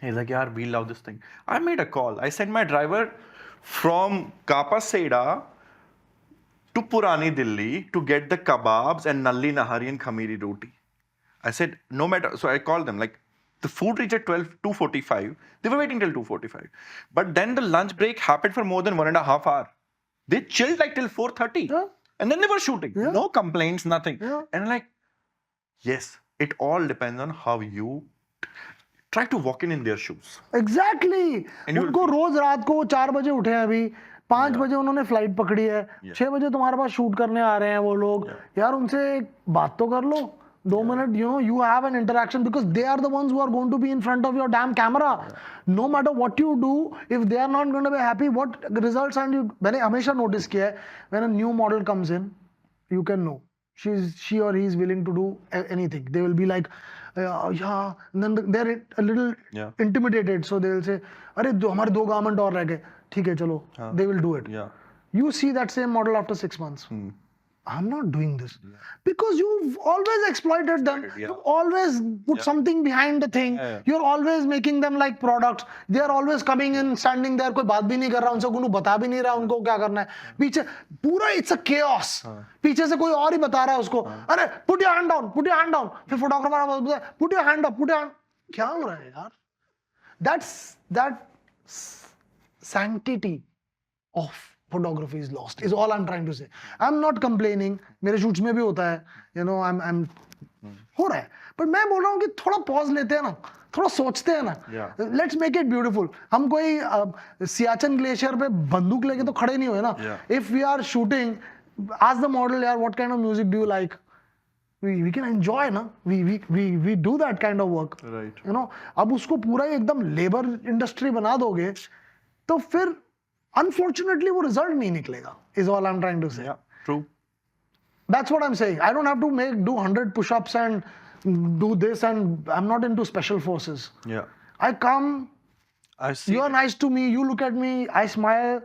He's like, yeah, we love this thing. I made a call. I sent my driver from Kapa Seda to Purani Delhi to get the kebabs and Nalli Nahari and Khamiri roti. I said, no matter. So I called them, like, the food reached at 2:45. They were waiting till 2:45. But then the lunch break happened for more than 1.5 hours. They chilled like till 4:30. Yeah. And then they were shooting. Yeah. No complaints, nothing. Yeah. And I'm like, yes, it all depends on how you try to walk in their shoes. Exactly. And उनको रोज रात को 4 बजे उठे हैं अभी, 5 बजे उन्होंने flight पकड़ी है, 6 बजे तुम्हारे पास शूट करने आ रहे हैं वो लोग. यार उनसे बात तो कर लो 2 minutes, you have an interaction, because they are the ones who are going to be in front of your damn camera. No matter what you do, if they are not going to be happy, what results? And मैंने हमेशा notice किया है, when a new model comes in, you can know she or he is willing to do anything. They will be like, yeah, and then they're a little intimidated, so they will say, अरे हमारे 2 garment और रह गए, ठीक है चलो. They will do it. You see that same model after 6 months. I'm not doing this. Because you've always exploited them. You've always put something behind the thing. You're always making them like products. They are always coming in, standing there. कोई बात भी नहीं कर रहा उनसे, कोई बता भी नहीं रहा उनको क्या करना है. पीछे पूरा it's a chaos. पीछे से कोई और ही बता रहा है उसको. अरे put your hand down, put your hand down. फिर फोटोग्राफर बोलता है put your hand up, put your hand. क्या हो रहा है यार? That sanctity of photography is lost, is all I'm trying to say. I'm not complaining. मेरे shoots में भी होता है, I'm हो रहा है. But मैं बोल रहा हूँ कि थोड़ा pause लेते हैं ना, थोड़ा सोचते हैं ना. Let's make it beautiful. हम कोई सियाचिन ग्लेशियर पे बंदूक लेके तो खड़े नहीं हुए ना. If we are shooting, ask the model, यार, what kind of music do you like? We can enjoy ना. We do that kind of work. Right. अब उसको पूरा ही एकदम लेबर इंडस्ट्री बना दोगे, तो फिर unfortunately वो result नहीं निकलेगा, is all I'm trying to say. Yeah, true. That's what I'm saying. I don't have to do 100 push-ups and do this, and I'm not into special forces. Yeah. I come, you are nice to me, you look at me, I smile,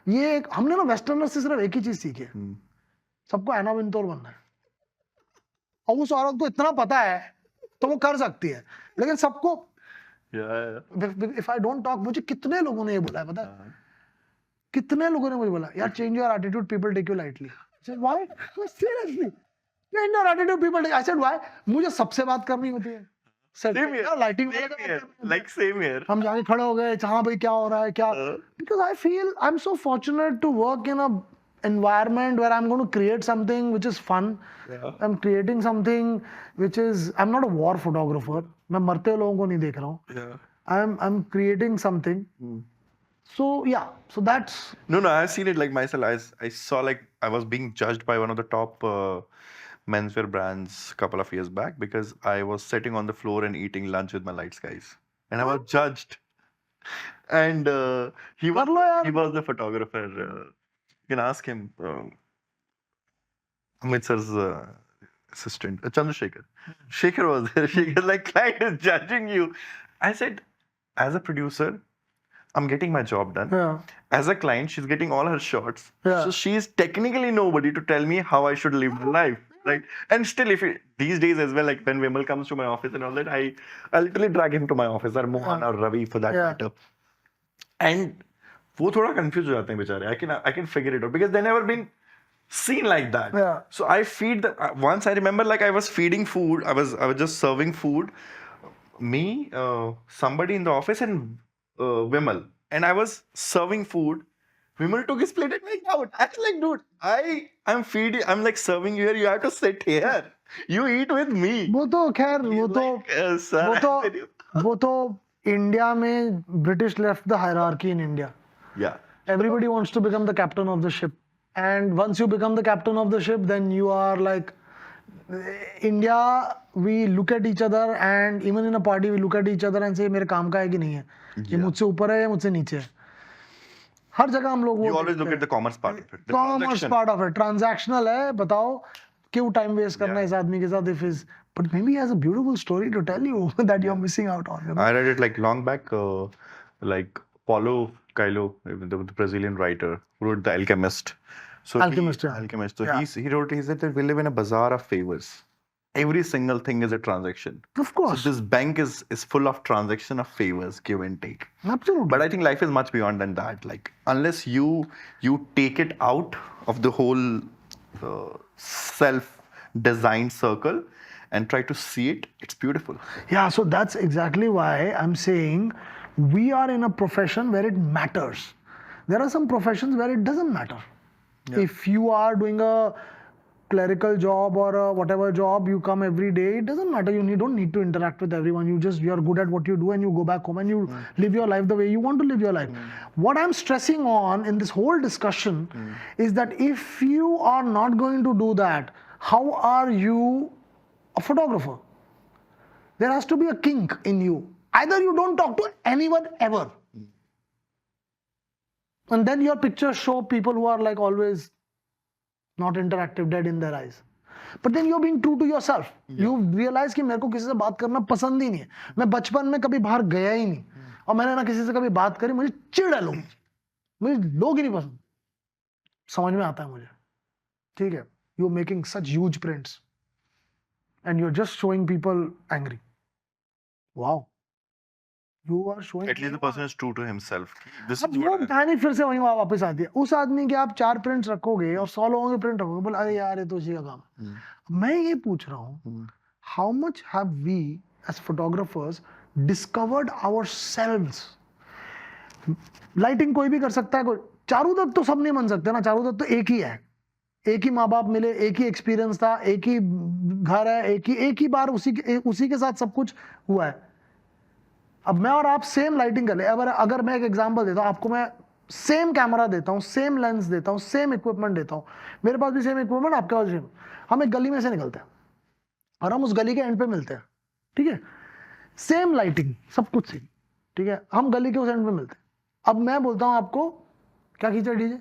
ये हमने ना westerner से सिर्फ एक ही चीज सीखी है, सबको एना विंटोर बनना है. और उस औरत को इतना पता है तो वो कर सकती है, लेकिन सबको If I don't talk, मुझे कितने लोगों ने ये बोला है, पता है? कितने लोगों ने मुझे बोला, यार, change your attitude, people take you lightly. I said, why? Seriously, change your attitude, people take. I said, why? मुझे सबसे बात करनी होती है. Same here. Lighting like same here. हम जाके खड़े हो गए, हाँ भाई क्या हो रहा है, क्या? Because I feel I'm so fortunate to work in a environment where I'm going to create something which is fun. I'm creating something which is, I'm not a war photographer. मैं मरते हुए लोगों को नहीं देख रहा हूँ. I'm creating something. So yeah, so that's... No, I've seen it like myself. I saw like I was being judged by one of the top menswear brands a couple of years back because I was sitting on the floor and eating lunch with my lights guys. And I was judged. And he was the photographer. You can ask him. Amit sir's assistant, Chandrasekhar. Shekhar was there. Shekhar, like, client is judging you. I said, as a producer, I'm getting my job done. Yeah. As a client, she's getting all her shots. Yeah. So she's technically nobody to tell me how I should live my life. Right? And still, these days as well, like when Vimal comes to my office and all that, I literally drag him to my office, or Mohan or Ravi for that matter. And वो थोड़ा confused हो जाते हैं बेचारे. I can figure it out because they've never been seen like that. Yeah. So I feed them. Once I remember, like I was feeding food. I was just serving food. Me, somebody in the office, and Vimal, and I was serving food. Vimal took his plate and went out. I was like, dude, I'm feeding. I'm like serving you here. You have to sit here. You eat with me. वो तो खैर वो तो India में British left the hierarchy in India. Yeah. Everybody wants to become the captain of the ship. And once you become the captain of the ship, then you are like, India, we look at each other, and even in a party, we look at each other and say, मेरे काम का है कि नहीं है? ये मुझसे ऊपर है या मुझसे नीचे है? हर जगह हम लोग वो You always look at the commerce part of it. Commerce part of it. Transactional है, बताओ, क्यों टाइम वेस्ट करना है इस आदमी के साथ if is but maybe he has a beautiful story to tell you that you're missing out on, you know. I read it like long back, like Paulo Coelho, the Brazilian writer who wrote The Alchemist. So Alchemist, yeah. Alchemist. So Yeah. he said that we live in a bazaar of favors. Every single thing is a transaction. Of course. So this bank is full of transaction of favors, give and take. Absolutely. But I think life is much beyond than that. Like unless you take it out of the whole self-designed circle and try to see it, it's beautiful. Yeah, so that's exactly why I'm saying we are in a profession where it matters. There are some professions where it doesn't matter. If you are doing a clerical job or a whatever job, you come every day, it doesn't matter. You don't need to interact with everyone. You're good at what you do and you go back home and you live your life the way you want to live your life. What I'm stressing on in this whole discussion is that if you are not going to do that, how are you a photographer? There has to be a kink in you. Either you don't talk to anyone ever, and then your pictures show people who are like always not interactive, dead in their eyes. But then you're being true to yourself. You realize कि मेरे को किसी से बात करना पसंद ही नहीं है. मैं बचपन में कभी बाहर गया ही नहीं और मैंने ना किसी से कभी बात करी. मुझे चिढ़ है लोग. मुझे लोग ही नहीं पसंद. समझ में आता है मुझे. ठीक है. You're making such huge prints and you're just showing people angry. Wow. You are showing. At least the person is true to himself. This is अब वो what कहानी फिर से वहीं वापस आती है. उस आदमी के आप 4 प्रिंट्स रखोगे और 100 लोगों के प्रिंट रखोगे. बोले अरे यार ये तो उसी का काम है. मैं ये पूछ रहा हूँ, how much have we as photographers discovered ourselves? Lighting कोई भी कर सकता है. कोई चारुदत्त तो सब नहीं बन सकते ना. चारुदत्त तो एक ही है. एक ही माँ बाप मिले, एक ही एक्सपीरियंस था, एक ही घर है, एक ही बार उसी के साथ सब कुछ हुआ है. अब मैं और आप सेम लाइटिंग कर ले. अगर मैं एक एग्जांपल देता हूँ आपको, मैं सेम कैमरा देता हूँ, सेम लेंस देता हूँ, सेम इक्विपमेंट देता हूँ, मेरे पास भी सेम इक्विपमेंट, आपके पास सेम. हम एक गली में से निकलते हैं और हम उस गली के एंड पे मिलते हैं. ठीक है, सेम लाइटिंग, सब कुछ सेम. ठीक है, हम गली के उस एंड पे मिलते हैं. अब मैं बोलता हूँ आपको क्या खींचा डीजे,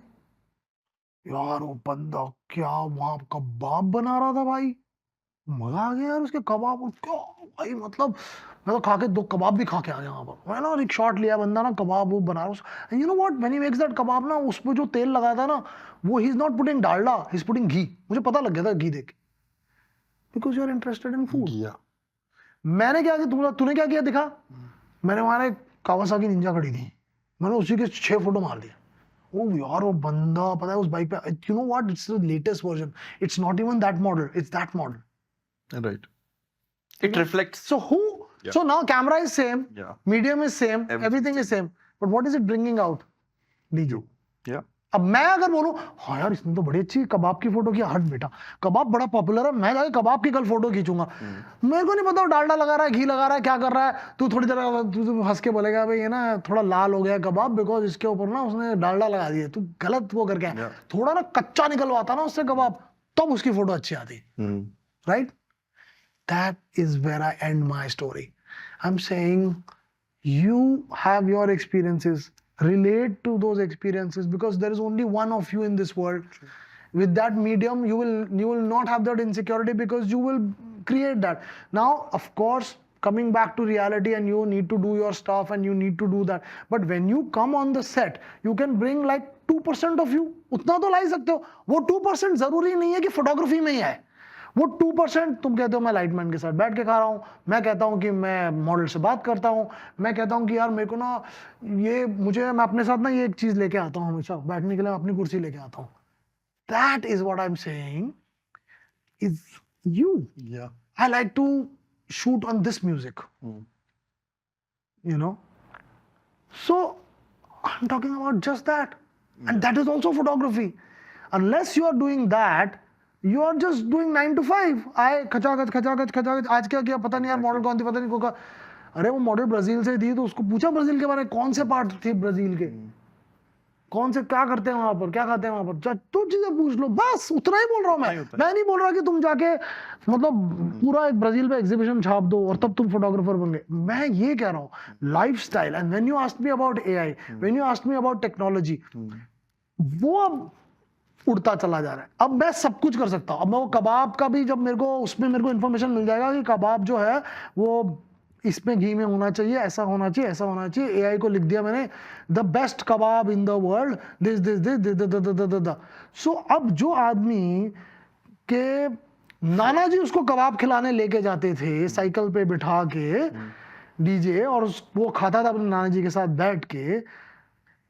यार वो बंदा क्या वहां कबाब बना रहा था भाई, मजा आ गया यार उसके कबाब. क्या भाई, मतलब मैं तो खा के 2 कबाब भी खा के आ गया वहां पर. मैंने एक शॉट लिया, बंदा ना कबाब वो बना रहा है. You know what, when he makes that kebab ना, उसमें जो तेल लगा था ना, वो he is not putting Dalda, he is putting ghee. मुझे पता लग गया था घी देख के, because you are interested in food. मैंने क्या किया, तूने क्या किया दिखा. मैंने वहां एक कावासाकी निंजा खड़ी थी, मैंने उसी के 6 फोटो मार दिए. Oh यार वो बंदा पता है उस बाइक पे, you know what, it's the latest version, it's not even that model, it's that model. right. It reflects. So so now camera is same, medium is same, everything is same, but what is it bringing out? DJ. Yeah. अब मैं अगर बोलूं हाँ यार इसने तो बड़ी अच्छी कबाब की फोटो की, हट बेटा कबाब बड़ा पॉपुलर है, मैं जाके कबाब की कल फोटो खींचूंगा. मेरे को नहीं पता डालडा लगा रहा है, घी लगा रहा है, क्या कर रहा है. तू थोड़ी देर तू हंस के बोलेगा भाई ये ना थोड़ा लाल हो गया कबाब बिकॉज इसके ऊपर ना उसने डालडा लगा दिया. तू गलत वो करके आया. थोड़ा ना कच्चा निकलवाता ना उससे कबाब, तब उसकी फोटो अच्छी आती. Right, that is where I and my story. I am saying you have your experiences, relate to those experiences, because there is only one of you in this world. With that medium you will not have that insecurity because you will create that. Now of course coming back to reality, and you need to do your stuff and you need to do that, but when you come on the set you can bring like 2% of you. उतना तो ला ही सकते हो. वो 2% जरूरी नहीं है कि photography में ही है. वो 2% तुम कहते हो मैं लाइटमैन के साथ बैठ के खा रहा हूँ, मैं कहता हूँ कि मैं मॉडल से बात करता हूँ, मैं कहता हूँ कि यार मेरे को ना मैं अपने साथ ना ये एक चीज लेके आता हूँ हमेशा बैठने के लिए, अपनी कुर्सी लेके आता हूँ. That is what I am saying is you. I like to shoot on this music, you know. So I am talking about just that, and that is also photography. Unless you are doing that, you are just doing 9 to 5. आए खचाखच आज क्या किया पता नहीं यार, model कौन थी पता नहीं को. अरे वो मॉडल ब्राजील से थी, तो उसको पूछा ब्राजील के बारे में, कौन से पार्ट थे ब्राजील के, कौन से क्या करते हैं वहां पर, क्या खाते हैं वहां पर, तो चीजें पूछ लो. बस उतना ही बोल रहा हूँ मैं नहीं बोल रहा कि तुम जाके मतलब पूरा एक ब्राजील पे एग्जीबिशन छाप दो और तब तुम फोटोग्राफर बन गए. मैं ये कह रहा हूँ lifestyle. And when you asked me about AI, when you asked me about technology, वो अब उड़ता चला जा रहा है। अब मैं सब कुछ कर सकता हूँ। अब मैं वो कबाब का भी, जब मेरे को उसमें मेरे को इन्फॉर्मेशन मिल जाएगा कि कबाब जो है वो इसमें घी में होना चाहिए, ऐसा होना चाहिए, ऐसा होना चाहिए। एआई को लिख दिया मैंने, the best kebab in the world, this this this this. So अब जो आदमी के नाना जी उसको कबाब खिलाने लेके जाते थे साइकिल पे बिठा के डीजे, और वो खाता था अपने नाना जी के साथ बैठ के,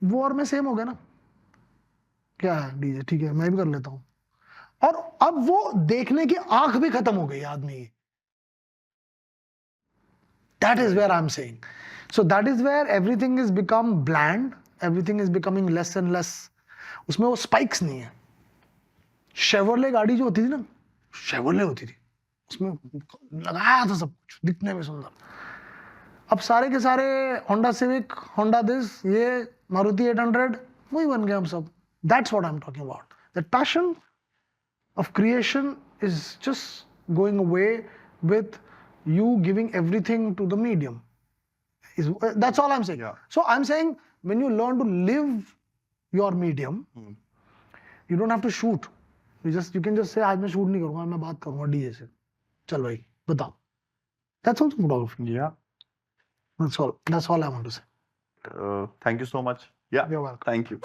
वो और मैं सेम हो गया ना। क्या है डीजे, ठीक है मैं भी कर लेता हूँ। और अब वो देखने की आंख भी खत्म हो गई आदमी की। That is where I am saying. So that is where everything is become bland, everything is becoming less and less. उसमें वो स्पाइक्स नहीं है। शेवरले गाड़ी जो होती थी ना, शेवरले होती थी, उसमें लगाया था सब कुछ दिखने में सुंदर। अब सारे के सारे होंडा सिविक, होंडा दिस, ये मारुति 800, वही बन गए हम सब। That's what I am talking about. That passion of creation is just going away with you giving everything to the medium. That's all I'm saying. Yeah. So I'm saying when you learn to live your medium, you don't have to shoot. You can just say आज मैं shoot नहीं करूँगा, मैं बात करूँगा DJ से। चल भाई बताओ। That's also photography. Yeah. That's all I want to say. Thank you so much. Yeah. You're welcome. Thank you.